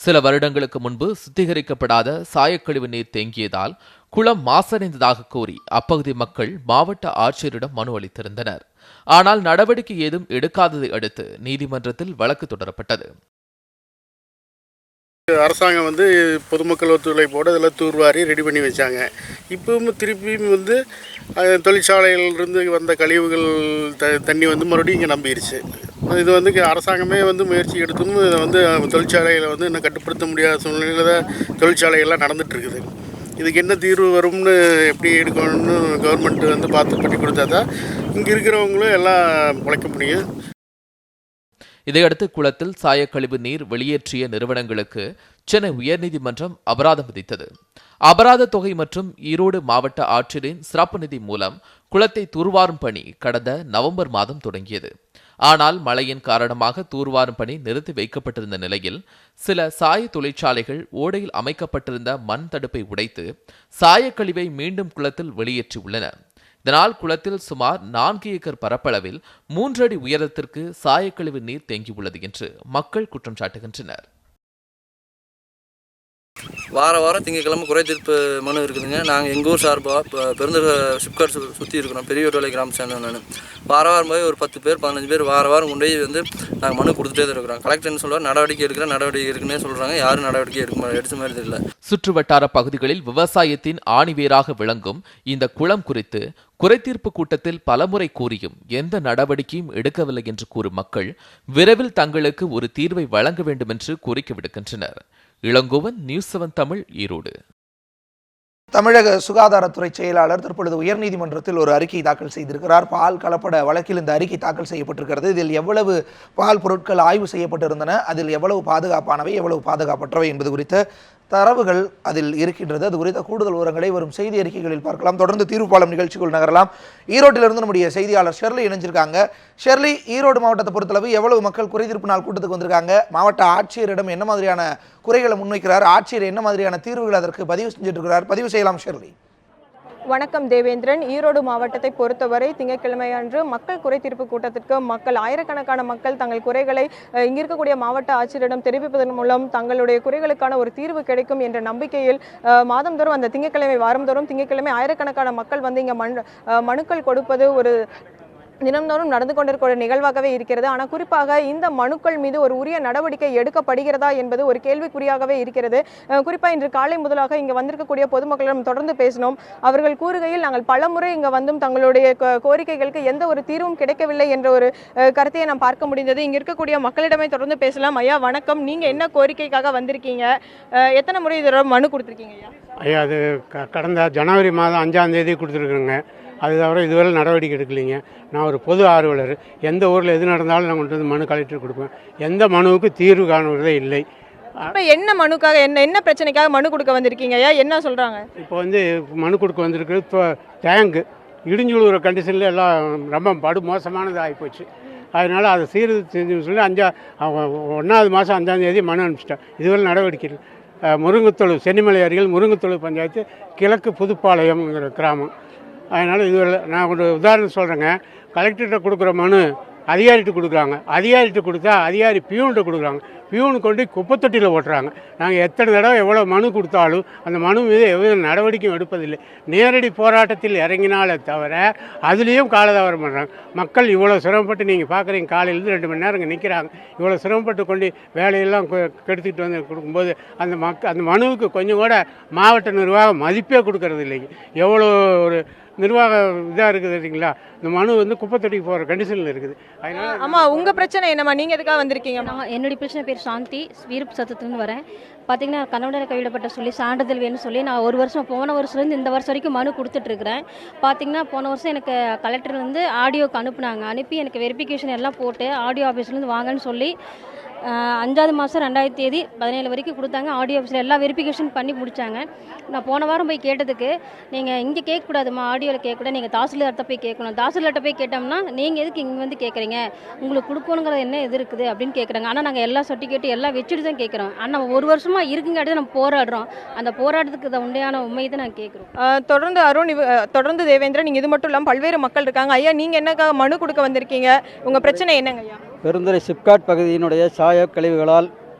Speaker 6: சில வருடங்களுக்கு முன்பு சுத்திகரிக்கப்படாத சாயக்கழிவு நீர் தேங்கியதால் குளம் மாசடைந்ததாக கூறி அப்பகுதி மக்கள் மாவட்ட ஆட்சியரிடம் மனு அளித்திருந்தனர். ஆனால் நடவடிக்கை ஏதும் எடுக்காததை அடுத்து நீதிமன்றத்தில் வழக்கு தொடரப்பட்டது.
Speaker 17: அரசாங்கம் வந்து பொதுமக்கள் ஒத்துழைப்போடு இதெல்லாம் தூர்வாரி ரெடி பண்ணி வச்சாங்க. இப்பவும் திருப்பியும் வந்து தொழிற்சாலையிலிருந்து வந்த கழிவுகள் தண்ணி வந்து மறுபடியும் இங்கே நம்பிடுச்சு. இது வந்து அரசாங்கமே வந்து முயற்சி எடுத்தும் இதை வந்து தொழிற்சாலைகளை வந்து இன்னும் கட்டுப்படுத்த முடியாத சூழ்நிலையில் தான் தொழிற்சாலைகள்லாம் நடந்துகிட்ருக்குது. இதுக்கு என்ன தீர்வு வரும்னு எப்படி எடுக்கணும்னு கவர்மெண்ட் வந்து பார்த்து பண்ணி கொடுத்தா தான் இங்கே இருக்கிறவங்களும் எல்லாம் உழைக்க முடியும்.
Speaker 6: இதையடுத்து குளத்தில் சாயக்கழிவு நீர் வெளியேற்றிய நிறுவனங்களுக்கு சென்னை உயர்நீதிமன்றம் அபராதம் விதித்தது. அபராத தொகை மற்றும் ஈரோடு மாவட்ட ஆட்சியரின் சிறப்பு நிதி மூலம் குளத்தை தூர்வாரும் பணி கடந்த நவம்பர் மாதம் தொடங்கியது. ஆனால் மழையின் காரணமாக தூர்வாரும் பணி நிறுத்தி வைக்கப்பட்டிருந்த நிலையில் சில சாய தொழிற்சாலைகள் ஓடையில் அமைக்கப்பட்டிருந்த மண் தடுப்பை உடைத்து சாயக்கழிவை மீண்டும் குளத்தில் வெளியேற்றியுள்ளன. இதனால் குளத்தில் சுமார் 4 ஏக்கர் பரப்பளவில் 3 அடி உயரத்திற்கு சாயக்கழிவு நீர் தேங்கியுள்ளது என்று மக்கள் குற்றம் சாட்டுகின்றனர்.
Speaker 18: வாரம் திங்கட்கிழமை குறை தீர்ப்பு மனு இருக்குதுங்க. நாங்கள் எங்கள் ஊர் சார்பாக பெருந்தூர் சிப்காட் சுற்றி இருக்கிறோம். பெரியவட்டோலை கிராமம் சேர்ந்தோம். நான் வாரம் போய் ஒரு 10 பேர் 15 பேர் வாரம் கொண்டு போய் வந்து நாங்கள் மனு கொடுத்துட்டே தான் இருக்கிறோம். கலெக்டர் என்ன சொல்கிறார், நடவடிக்கை இருக்குன்னே சொல்கிறாங்க. யாரும் நடவடிக்கை எடுத்த மாதிரி தெரியல.
Speaker 6: சுற்றுவட்டார பகுதிகளில் விவசாயத்தின் ஆணிவேராக விளங்கும் இந்த குளம் குறித்து குறைதீர்ப்பு கூட்டத்தில் பலமுறை கூறியும் எந்த நடவடிக்கையும் எடுக்கவில்லை என்று கூறும் மக்கள் விரைவில் தங்களுக்கு ஒரு தீர்வை வழங்க வேண்டும் என்று கோரிக்கை விடுக்கின்றனர். இளங்கோவன், நியூஸ் 7 தமிழ், ஈரோடு.
Speaker 1: தமிழக சுகாதாரத்துறை செயலாளர் தற்பொழுது உயர்நீதிமன்றத்தில் ஒரு அறிக்கை தாக்கல் செய்திருக்கிறார். பால் கலப்பட வழக்கில் இந்த அறிக்கை தாக்கல் செய்யப்பட்டிருக்கிறது. இதில் எவ்வளவு பால் பொருட்கள் ஆய்வு செய்யப்பட்டிருந்தன, அதில் எவ்வளவு பாதுகாப்பானவை, எவ்வளவு பாதுகாப்பற்றவை என்பது குறித்த தரவுகள் அதில் இருக்கின்றது. அது குறித்த கூடுதல் விவரங்களை வரும் செய்தி அறிக்கைகளில் பார்க்கலாம். தொடர்ந்து தீர்ப்பாளம் நிகழ்ச்சிக்குள் நகரலாம். ஈரோட்டிலிருந்து நம்முடைய செய்தியாளர் ஷெர்லி இணைஞ்சிருக்காங்க. ஷெர்லி, ஈரோடு மாவட்டத்தை பொறுத்தளவு எவ்வளவு மக்கள் குறைதீர்ப்பு நாள் கூட்டத்துக்கு வந்திருக்காங்க? மாவட்ட ஆட்சியரிடம் என்ன மாதிரியான குறைகளை முன்வைக்கிறார்? ஆட்சியர் என்ன மாதிரியான தீர்வுகள் அதற்கு பதிவு செஞ்சுட்டு இருக்கிறார்? பதிவு செய்யலாம் ஷெர்லி.
Speaker 19: வணக்கம் தேவேந்திரன். ஈரோடு மாவட்டத்தை பொறுத்தவரை திங்கட்கிழமை அன்று மக்கள் குறைதீர்ப்பு கூட்டத்திற்கு ஆயிரக்கணக்கான மக்கள் தங்கள் குறைகளை இங்க இருக்கக்கூடிய மாவட்ட ஆட்சியரிடம் தெரிவிப்பதன் மூலம் தங்களுடைய குறைகளுக்கான ஒரு தீர்வு கிடைக்கும் என்ற நம்பிக்கையில் மாதந்தோறும் அந்த வாரந்தோறும் திங்கட்கிழமை ஆயிரக்கணக்கான மக்கள் வந்து இங்க மனுக்கள் கொடுப்பது ஒரு தினம்தோறும் நடந்து கொண்டிருக்கிற நிகழ்வாகவே இருக்கிறது. ஆனால் குறிப்பாக இந்த மனுக்கள் மீது ஒரு உரிய நடவடிக்கை எடுக்கப்படுகிறதா என்பது ஒரு கேள்விக்குறியாகவே இருக்கிறது. குறிப்பாக இன்று காலை முதலாக இங்கே வந்திருக்கக்கூடிய பொதுமக்களிடம் தொடர்ந்து பேசினோம். அவர்கள் கூறுகையில் நாங்கள் பலமுறை இங்கே வந்தும் தங்களுடைய கோரிக்கைகளுக்கு எந்த ஒரு தீர்வும் கிடைக்கவில்லை என்ற ஒரு கருத்தையை நாம் பார்க்க முடிந்தது. இங்கே இருக்கக்கூடிய மக்களிடமே தொடர்ந்து பேசலாம். ஐயா வணக்கம், நீங்கள் என்ன கோரிக்கைக்காக வந்திருக்கீங்க? எத்தனை முறை இதோட மனு கொடுத்துருக்கீங்க ஐயா?
Speaker 20: ஐயா, அது கடந்த ஜனவரி மாதம் 5ஆம் தேதி கொடுத்துருக்குறேங்க. அது தவிர இதுவரை நடவடிக்கை எடுக்கலைங்க. நான் ஒரு பொது ஆர்வலர். எந்த ஊரில் எது நடந்தாலும் நான் கொண்டு வந்து மனு கலெக்டர் கொடுப்பேன். எந்த மனுவுக்கு தீர்வு காணுவதே இல்லை.
Speaker 19: இப்போ என்ன மனுக்காக என்ன பிரச்சனைக்காக மனு கொடுக்க வந்திருக்கீங்க ஐயா? என்ன சொல்கிறாங்க?
Speaker 20: இப்போ வந்து மனு கொடுக்க வந்திருக்கு. இப்போ டேங்கு இடிஞ்சுழுகிற கண்டிஷனில் எல்லாம் ரொம்ப படு மோசமானது ஆகிப்போச்சு. அதனால் அதை செஞ்சு சொல்லி 1ஆவது மாதம் 5ஆம் தேதி மனு அனுப்பிச்சிட்டேன். இதுவரை நடவடிக்கை இல்லை. முருங்கத்தொழு, சென்னிமலை அருகில் முருங்கத்தொழு பஞ்சாயத்து, கிழக்கு புதுப்பாளையம்ங்கிற கிராமம். அதனால் இதுவரை நான் ஒரு உதாரணம் சொல்கிறேங்க. கலெக்டர்கிட்ட கொடுக்குற மனு அதிகாரிகிட்ட கொடுக்குறாங்க. அதிகாரிகிட்ட கொடுத்தா அதிகாரி பியூன்கிட்ட கொடுக்குறாங்க. பியூனு கொண்டு குப்பைத்தொட்டியில் ஓட்டுறாங்க. நாங்கள் எத்தனை தடவை எவ்வளோ மனு கொடுத்தாலும் அந்த மனு மீது எவ்வளோ நடவடிக்கையும் எடுப்பதில்லை. நேரடி போராட்டத்தில் இறங்கினாலே தவிர அதுலேயும் காலதாமதம் பண்ணுறாங்க. மக்கள் இவ்வளோ சிரமப்பட்டு நீங்கள் பார்க்குறீங்க, காலையிலேருந்து 2 மணி நேரம் இங்கே நிற்கிறாங்க. இவ்வளோ சிரமப்பட்டு கொண்டு வேலையெல்லாம் கெடுத்துக்கிட்டு வந்து கொடுக்கும்போது அந்த மனுவுக்கு கொஞ்சம் கூட மாவட்ட நிர்வாகம் மதிப்பே கொடுக்கறது இல்லைங்க. எவ்வளோ ஒரு நிர்வாக இதாக இருக்குது இல்லைங்களா? இந்த மனு வந்து குப்பைத்தொட்டிக்கு போகிற கண்டிஷனில் இருக்குது. அதனால
Speaker 19: ஆமாம், உங்கள் பிரச்சனை என்னம்மா? நீங்கள் எதுக்காக வந்திருக்கீங்க?
Speaker 21: என்னுடைய பிரச்சனை பேர் சாந்தி, வீரப்பு சத்தத்துலேருந்து வரேன். பார்த்தீங்கன்னா கணவனை கைவிடப்பட்ட சொல்லி சான்றிதழ் வேணும்னு சொல்லி நான் போன வருஷத்துலேருந்து இந்த வருஷம் வரைக்கும் மனு கொடுத்துட்ருக்குறேன். பார்த்தீங்கன்னா போன வருஷம் எனக்கு கலெக்டர் வந்து ஆடியோக்கு அனுப்பி எனக்கு வெரிஃபிகேஷன் எல்லாம் போட்டு ஆடியோ ஆஃபீஸ்லேருந்து வாங்கன்னு சொல்லி 5ஆவது மாதம் 2000 தேதி 17 வரைக்கும் கொடுத்தாங்க. ஆடியோ ஆஃபீஸில் எல்லா வெரிஃபிகேஷன் பண்ணி முடித்தாங்க. நான் போன வாரம் போய் கேட்டதுக்கு, நீங்கள் இங்கே கேட்கக்கூடாதுமா, ஆடியோவில் கேட்கக்கூடாது, நீங்கள் தாசில்தார்கிட்ட போய் கேட்கணும். தாசில்தார்கிட்ட போய் கேட்டோம்னா நீங்கள் எதுக்கு இங்கே வந்து கேட்குறீங்க, உங்களுக்கு கொடுக்கணுங்கிறது என்ன இது இருக்குது அப்படின்னு கேட்குறாங்க. ஆனால் நாங்கள் எல்லா சர்டிஃபிகேட்டும் எல்லாம் வச்சுட்டு தான் கேட்குறோம். ஆனால் 1 வருஷமாக இருக்குங்காட்டி நம்ம போராடுறோம். அந்த போராட்டத்துக்கு உண்மையான உண்மையை தான் நாங்கள் கேட்குறோம்.
Speaker 19: தொடர்ந்து தேவேந்திரன், நீங்கள் இது மட்டும் இல்லாமல் பல்வேறு மக்கள் இருக்காங்க. ஐயா, நீங்கள் என்னக்காக மனு கொடுக்க வந்திருக்கீங்க? உங்கள் பிரச்சனை என்னங்க ஐயா?
Speaker 22: பெருந்துறை சிப்காட் பகுதியினுடைய சாய கழிவுகளால்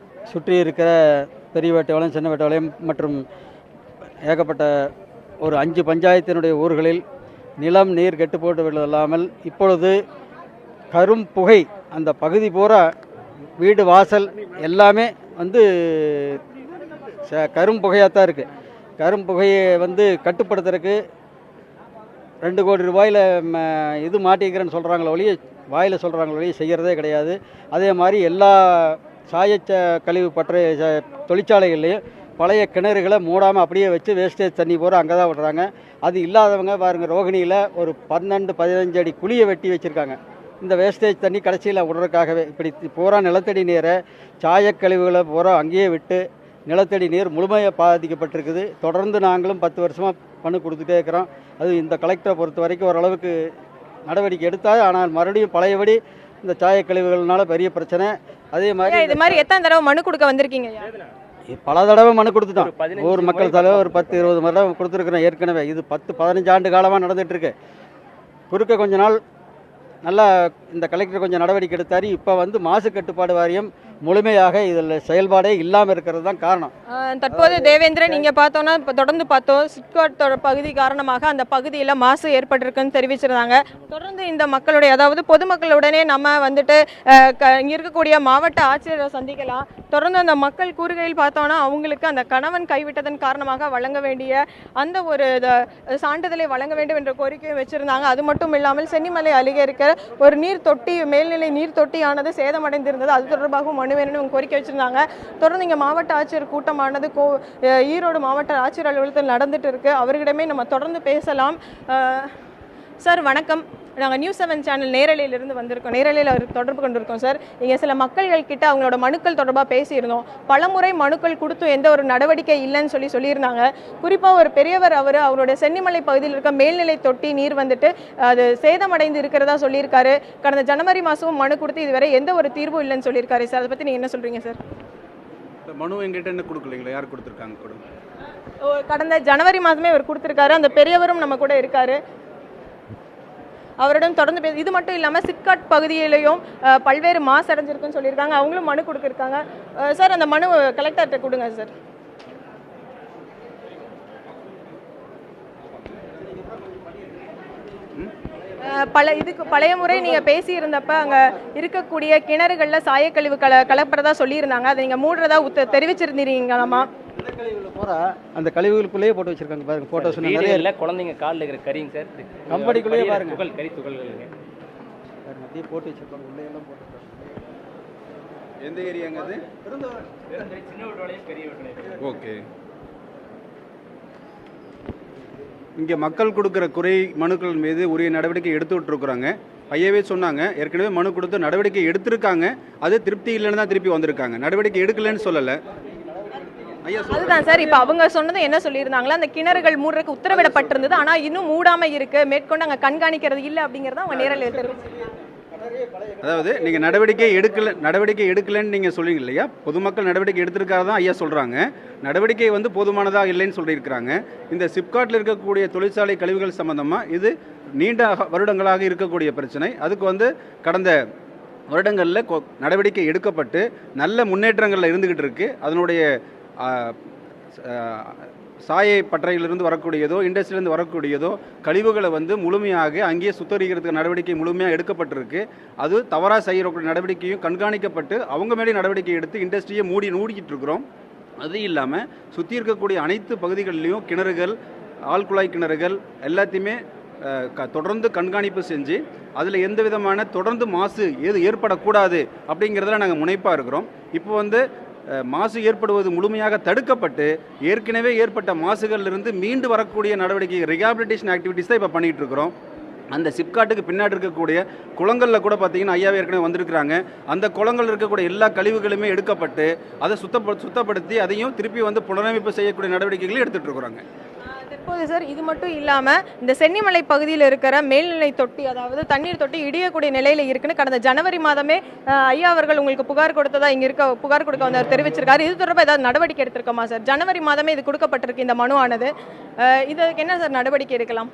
Speaker 22: சுற்றி இருக்கிற பெரியவேட்டவாளையம், சின்னவேட்டவாளையம் மற்றும் ஏகப்பட்ட ஒரு 5 பஞ்சாயத்தினுடைய ஊர்களில் நிலம் நீர் கெட்டு போட்டு இல்லாமல் இப்பொழுது கரும் புகை அந்த பகுதி பூரா வீடு வாசல் எல்லாமே வந்து கரும் புகையாக தான் இருக்குது. கரும் புகையை வந்து கட்டுப்படுத்துறதுக்கு 2 கோடி ரூபாயில் இது மாட்டிக்கிறேன்னு சொல்கிறாங்களோ ஒழிய, வாயில் சொல்கிறாங்களோ ஒழிய செய்கிறதே கிடையாது. அதே மாதிரி எல்லா கழிவு பற்ற தொழிற்சாலைகள்லேயும் பழைய கிணறுகளை மூடாமல் அப்படியே வச்சு வேஸ்டேஜ் தண்ணி பூரா அங்கே தான் விடுறாங்க. அது இல்லாதவங்க பாருங்கள், ரோகிணியில் ஒரு 12-15 அடி குழியை வெட்டி வச்சுருக்காங்க இந்த வேஸ்டேஜ் தண்ணி கடைசியில் விடுறதுக்காகவே. இப்படி பூரா நிலத்தடி நீரை சாயக்கழிவுகளை பூரா அங்கேயே விட்டு நிலத்தடி நீர் முழுமையாக பாதிக்கப்பட்டிருக்குது. தொடர்ந்து நாங்களும் 10 வருஷமாக மனு கொடுத்துட்டே இருக்கிறோம். அது இந்த கலெக்டரை பொறுத்த வரைக்கும் ஓரளவுக்கு நடவடிக்கை எடுத்தால், ஆனால் மறுபடியும் பழையபடி இந்த சாயக்கழிவுகள்னால பெரிய பிரச்சனை. அதே மாதிரி
Speaker 19: இது மாதிரி எத்தனை தடவை மனு கொடுக்க வந்திருக்கீங்க?
Speaker 22: பல தடவை மனு கொடுத்துட்டோம். ஊர் மக்கள் தலைவர் ஒரு 10-20 தடவை கொடுத்துருக்குறோம் ஏற்கனவே. இது 10-15 ஆண்டு காலமாக நடந்துகிட்ருக்கு. குறுக்க கொஞ்ச நாள் நல்லா இந்த கலெக்டர் கொஞ்சம் நடவடிக்கை எடுத்தார். இப்போ வந்து மாசு கட்டுப்பாடு வாரியம் முழுமையாக இதில் செயல்பாடே இல்லாமல் இருக்கிறது தான் காரணம்.
Speaker 19: தற்போது தேவேந்திரன் இங்கே பார்த்தோன்னா இப்போ தொடர்ந்து பார்த்தோம் சிப்காட் பகுதி காரணமாக அந்த பகுதியில் மாசு ஏற்பட்டிருக்குன்னு தெரிவிச்சிருந்தாங்க. தொடர்ந்து இந்த மக்களுடைய அதாவது பொதுமக்களுடனே நம்ம வந்துட்டு இங்கே இருக்கக்கூடிய மாவட்ட ஆட்சியரை சந்திக்கலாம். தொடர்ந்து அந்த மக்கள் கூறுகையில் பார்த்தோன்னா அவங்களுக்கு அந்த கணவன் கைவிட்டதன் காரணமாக வழங்க வேண்டிய அந்த ஒரு சான்றிதழை வழங்க வேண்டும் என்ற கோரிக்கையை வச்சிருந்தாங்க. அது மட்டும் இல்லாமல் சென்னிமலை அருகே இருக்கிற ஒரு நீர் தொட்டி மேல்நிலை நீர் தொட்டியானது சேதமடைந்திருந்தது. அது தொடர்பாகவும் மனு வேணும்னு கோரிக்கை வச்சிருந்தாங்க. தொடர்ந்து இங்கே மாவட்ட ஆட்சியர் கூட்டமானது ஈரோடு மாவட்ட ஆட்சியர் அலுவலகத்தில் நடந்துட்டு இருக்கு. அவர்களிடமே நம்ம தொடர்ந்து பேசலாம். சார் வணக்கம். நாங்கள் நியூஸ் 7 சேனல் நேரலையிலிருந்து வந்திருக்கோம். நேரலையில் தொடர்பு கொண்டிருக்கோம் சார். இங்கே சில மக்கள்கள் கிட்ட அவங்களோட மனுக்கள் தொடர்பாக பேசியிருந்தோம். பலமுறை மனுக்கள் கொடுத்து எந்த ஒரு நடவடிக்கை இல்லைன்னு சொல்லியிருந்தாங்க. குறிப்பாக ஒரு பெரியவர் அவருடைய சென்னிமலை பகுதியில் இருக்க மேல்நிலை தொட்டி நீர் வந்துட்டு அது சேதமடைந்து இருக்கிறதா சொல்லியிருக்காரு. கடந்த ஜனவரி மாதமும் மனு கொடுத்து இதுவரை எந்த ஒரு தீர்வும் இல்லைன்னு சொல்லியிருக்காரு சார். அதை பற்றி நீங்கள் என்ன சொல்கிறீங்க சார்?
Speaker 2: மனு எங்கிட்ட என்ன கொடுக்கலைங்களா? யார் கொடுத்துருக்காங்க?
Speaker 19: கடந்த ஜனவரி மாதமே இவர் கொடுத்துருக்காரு. அந்த பெரியவரும் நம்ம கூட இருக்காரு. அவரிடம் தொடர்ந்து இது மட்டும் இல்லாமல் சிப்காட் பகுதியிலையும் பல்வேறு மாசு அடைஞ்சிருக்குன்னு சொல்லியிருக்காங்க. அவங்களும் மனு கொடுத்துருக்காங்க. சார் அந்த மனு கலெக்டர்கிட்ட கொடுங்க சார். பழைய முறை நீங்கள் பேசியிருந்தப்ப அங்கே இருக்கக்கூடிய கிணறுகளில் சாயக்கழிவு கலப்புறதா சொல்லியிருந்தாங்க. அதை நீங்கள் மூடுறதா தெரிவிச்சிருந்தீங்களாமா?
Speaker 22: அந்த கழிவுகளுக்குள்ளேயே போட்டு வச்சிருக்காங்க பாருங்க. போட்டோ சொன்ன நிறைய
Speaker 5: இல்ல குழந்தைங்க கால்ல இருக்கிற கரிங்க சார்.
Speaker 22: கம்பெனிக்குள்ளேயே பாருங்க
Speaker 5: துகள் கறி துகள்களுங்க
Speaker 22: பாருங்க அப்படியே போட்டு வச்சிருக்காங்க. உள்ளே எல்லாம் போட்டு.
Speaker 2: எந்த ஏரியாங்க அது?
Speaker 5: சின்ன விட்டோலையும் பெரிய விட்டோலையும்.
Speaker 2: ஓகே. இங்கே மக்கள் கொடுக்குற குறை மனுக்கள் மீது உரிய நடவடிக்கை எடுத்துக்கிட்டு இருக்கிறாங்க. ஐயாவே சொன்னாங்க, ஏற்கனவே மனு கொடுத்து நடவடிக்கை எடுத்திருக்காங்க. அது திருப்தி இல்லைன்னு தான் திருப்பி வந்திருக்காங்க. நடவடிக்கை எடுக்கலன்னு சொல்லலை.
Speaker 19: அதுதான் சார். இப்போ அவங்க சொன்னது என்ன சொல்லியிருந்தாங்களா, அந்த கிணறுகள் மூடுறதுக்கு உத்தரவிடப்பட்டிருந்தது, ஆனால் இன்னும் மூடாமல் இருக்கு, மேற்கொண்டு அங்கே கண்காணிக்கிறது இல்லை அப்படிங்கிறத அவங்க நேரில் தெரிவிச்சிருக்காங்க.
Speaker 2: அதாவது நீங்கள் நடவடிக்கை எடுக்கலன்னு நீங்கள் சொல்லுவீங்க இல்லையா? பொதுமக்கள் நடவடிக்கை எடுத்திருக்காக தான் ஐயா சொல்கிறாங்க. நடவடிக்கை வந்து போதுமானதாக இல்லைன்னு சொல்லியிருக்கிறாங்க. இந்த சிப்காட்டில் இருக்கக்கூடிய தொழிற்சாலை கழிவுகள் சம்மந்தமாக இது நீண்ட வருடங்களாக இருக்கக்கூடிய பிரச்சனை. அதுக்கு வந்து கடந்த வருடங்களில் நடவடிக்கை எடுக்கப்பட்டு நல்ல முன்னேற்றங்களில் இருந்துக்கிட்டு இருக்குது. அதனுடைய சாயை பட்டறையிலிருந்து வரக்கூடியதோ இண்டஸ்ட்ரியிலிருந்து வரக்கூடியதோ கழிவுகளை வந்து முழுமையாக அங்கேயே சுத்தரிக்கிறதுக்கு நடவடிக்கை முழுமையாக எடுக்கப்பட்டிருக்கு. அது தவறாக செய்யக்கூடிய நடவடிக்கையும் கண்காணிக்கப்பட்டு அவங்க மேலே நடவடிக்கை எடுத்து இண்டஸ்ட்ரியை மூடிக்கிட்டு இருக்கிறோம். அது இல்லாமல் சுற்றி இருக்கக்கூடிய அனைத்து பகுதிகளிலையும் கிணறுகள், ஆழ்குழாய் கிணறுகள் எல்லாத்தையுமே தொடர்ந்து கண்காணிப்பு செஞ்சு அதில் எந்த விதமான தொடர்ந்து மாசு ஏற்படக்கூடாது அப்படிங்கிறதுல நாங்கள் முனைப்பாக இருக்கிறோம். இப்போ வந்து மாசு ஏற்படுவது முழுமையாக தடுக்கப்பட்டு ஏற்கனவே ஏற்பட்ட மாசுகளிலிருந்து மீண்டு வரக்கூடிய நடவடிக்கை ரிஹாபிலிட்டேஷன் ஆக்டிவிட்டிஸ் தான் இப்போ பண்ணிகிட்டு இருக்கிறோம். அந்த சிப்காட்டுக்கு பின்னாடி இருக்கக்கூடிய குளங்களில் கூட பார்த்தீங்கன்னா ஐயாவே ஏற்கனவே வந்திருக்கிறாங்க. அந்த குளங்கள் இருக்கக்கூடிய எல்லா கழிவுகளுமே எடுக்கப்பட்டு அதை சுத்தப்படுத்தி அதையும் திருப்பி வந்து புனரமைப்பு செய்யக்கூடிய நடவடிக்கைகளை எடுத்துகிட்டு இருக்கிறாங்க.
Speaker 19: தற்போது சார் இது மட்டும் இல்லாமல் இந்த சென்னிமலை பகுதியில் இருக்கிற மேல்நிலை தொட்டி அதாவது தண்ணீர் தொட்டி இடியக்கூடிய நிலையில் இருக்குன்னு கடந்த ஜனவரி மாதமே ஐயா அவர்கள் உங்களுக்கு புகார் கொடுத்ததா இங்கே புகார் கொடுக்க வந்தவர் தெரிவிச்சிருக்காரு. இது தொடர்பாக ஏதாவது நடவடிக்கை எடுத்திருக்கோமா சார்? ஜனவரி மாதமே இது கொடுக்கப்பட்டிருக்கு இந்த மனு ஆனது. இதுக்கு என்ன சார் நடவடிக்கை எடுக்கலாம்?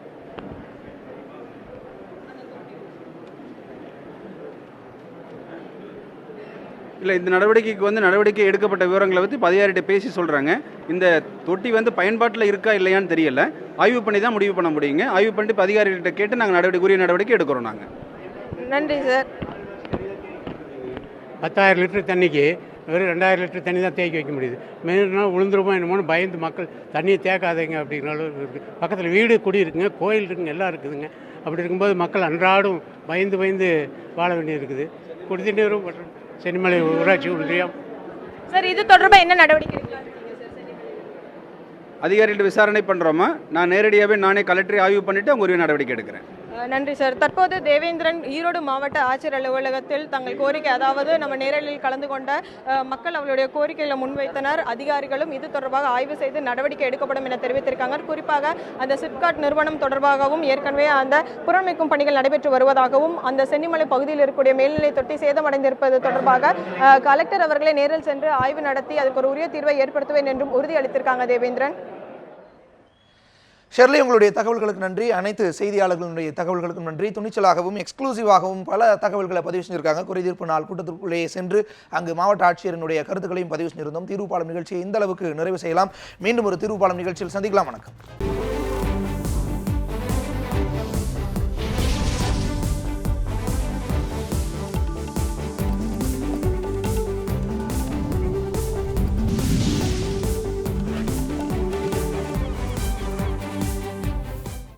Speaker 2: இல்லை, இந்த நடவடிக்கை எடுக்கப்பட்ட விவரங்களை பற்றி அதிகாரிகிட்ட பேசி சொல்கிறாங்க. இந்த தொட்டி வந்து பயன்பாட்டில் இருக்கா இல்லையான்னு தெரியல. ஆய்வு பண்ணி தான் முடிவு பண்ண முடியுங்க. ஆய்வு பண்ணிட்டு அதிகாரிகிட்ட கேட்டு நாங்கள் உரிய நடவடிக்கை எடுக்கிறோம். நாங்கள்
Speaker 19: நன்றி சார்.
Speaker 20: 10,000 லிட்டர் தண்ணிக்கு வெறும் 2,000 லிட்டர் தண்ணி தான் தேக்கி வைக்க முடியுது. மெயினாக விழுந்துருமோ என்னமோன்னு பயந்து மக்கள் தண்ணியை தேக்காதீங்க அப்படிங்கிறனால இருக்குது. பக்கத்தில் வீடு குடி இருக்குங்க, கோயில் இருக்குங்க, எல்லாம் இருக்குதுங்க. அப்படி இருக்கும்போது மக்கள் அன்றாடும் பயந்து வாழ வேண்டியது இருக்குது. குடிநீரும் மற்றும் சென்னிமலை ஊராட்சி ஒன்றியம்
Speaker 19: சார் இது தொடர்பாக என்ன நடவடிக்கை
Speaker 2: அதிகாரிகிட்ட விசாரணை பண்ணுறோமா? நான் நேரடியாகவே நானே கலெக்டரை ஆய்வு பண்ணிவிட்டு அவங்க உரிய நடவடிக்கை எடுக்கிறேன்.
Speaker 19: நன்றி சார். தற்போது தேவேந்திரன் ஈரோடு மாவட்ட ஆட்சியர் அலுவலகத்தில் தங்கள் கோரிக்கை அதாவது நம்ம நேரலில் கலந்து கொண்ட மக்கள் அவர்களுடைய கோரிக்கைகளை முன்வைத்தனர். அதிகாரிகளும் இது தொடர்பாக ஆய்வு செய்து நடவடிக்கை எடுக்கப்படும் என தெரிவித்திருக்காங்க. குறிப்பாக அந்த சிப்காட் நிறுவனம் தொடர்பாகவும் ஏற்கனவே அந்த புறமைக்கும் பணிகள் நடைபெற்று வருவதாகவும் அந்த சென்னிமலை பகுதியில் இருக்கக்கூடிய மேல்நிலை தொட்டி சேதமடைந்திருப்பது தொடர்பாக கலெக்டர் அவர்களே நேரில் சென்று ஆய்வு நடத்தி அதுக்கு ஒரு உரிய தீர்வை ஏற்படுத்துவேன் என்றும் உறுதியளித்திருக்காங்க தேவேந்திரன்.
Speaker 1: ஷெர்லி, உங்களுடைய தகவல்களுக்கு நன்றி. அனைத்து செய்தியாளர்களுடைய தகவல்களுக்கும் நன்றி. துணிச்சலாகவும் எக்ஸ்க்ளூசிவாகவும் பல தகவல்களை பதிவு செஞ்சிருக்காங்க. குறைதீர்ப்பு நாள் கூட்டத்திற்குள்ளேயே சென்று அங்கு மாவட்ட ஆட்சியரினுடைய கருத்துக்களையும் பதிவு செஞ்சிருந்தோம். தீர்வுப்பாளம் நிகழ்ச்சியை இந்த அளவுக்கு நிறைவு செய்யலாம். மீண்டும் ஒரு தீர்வுப்பாளம் நிகழ்ச்சியில் சந்திக்கலாம். வணக்கம்.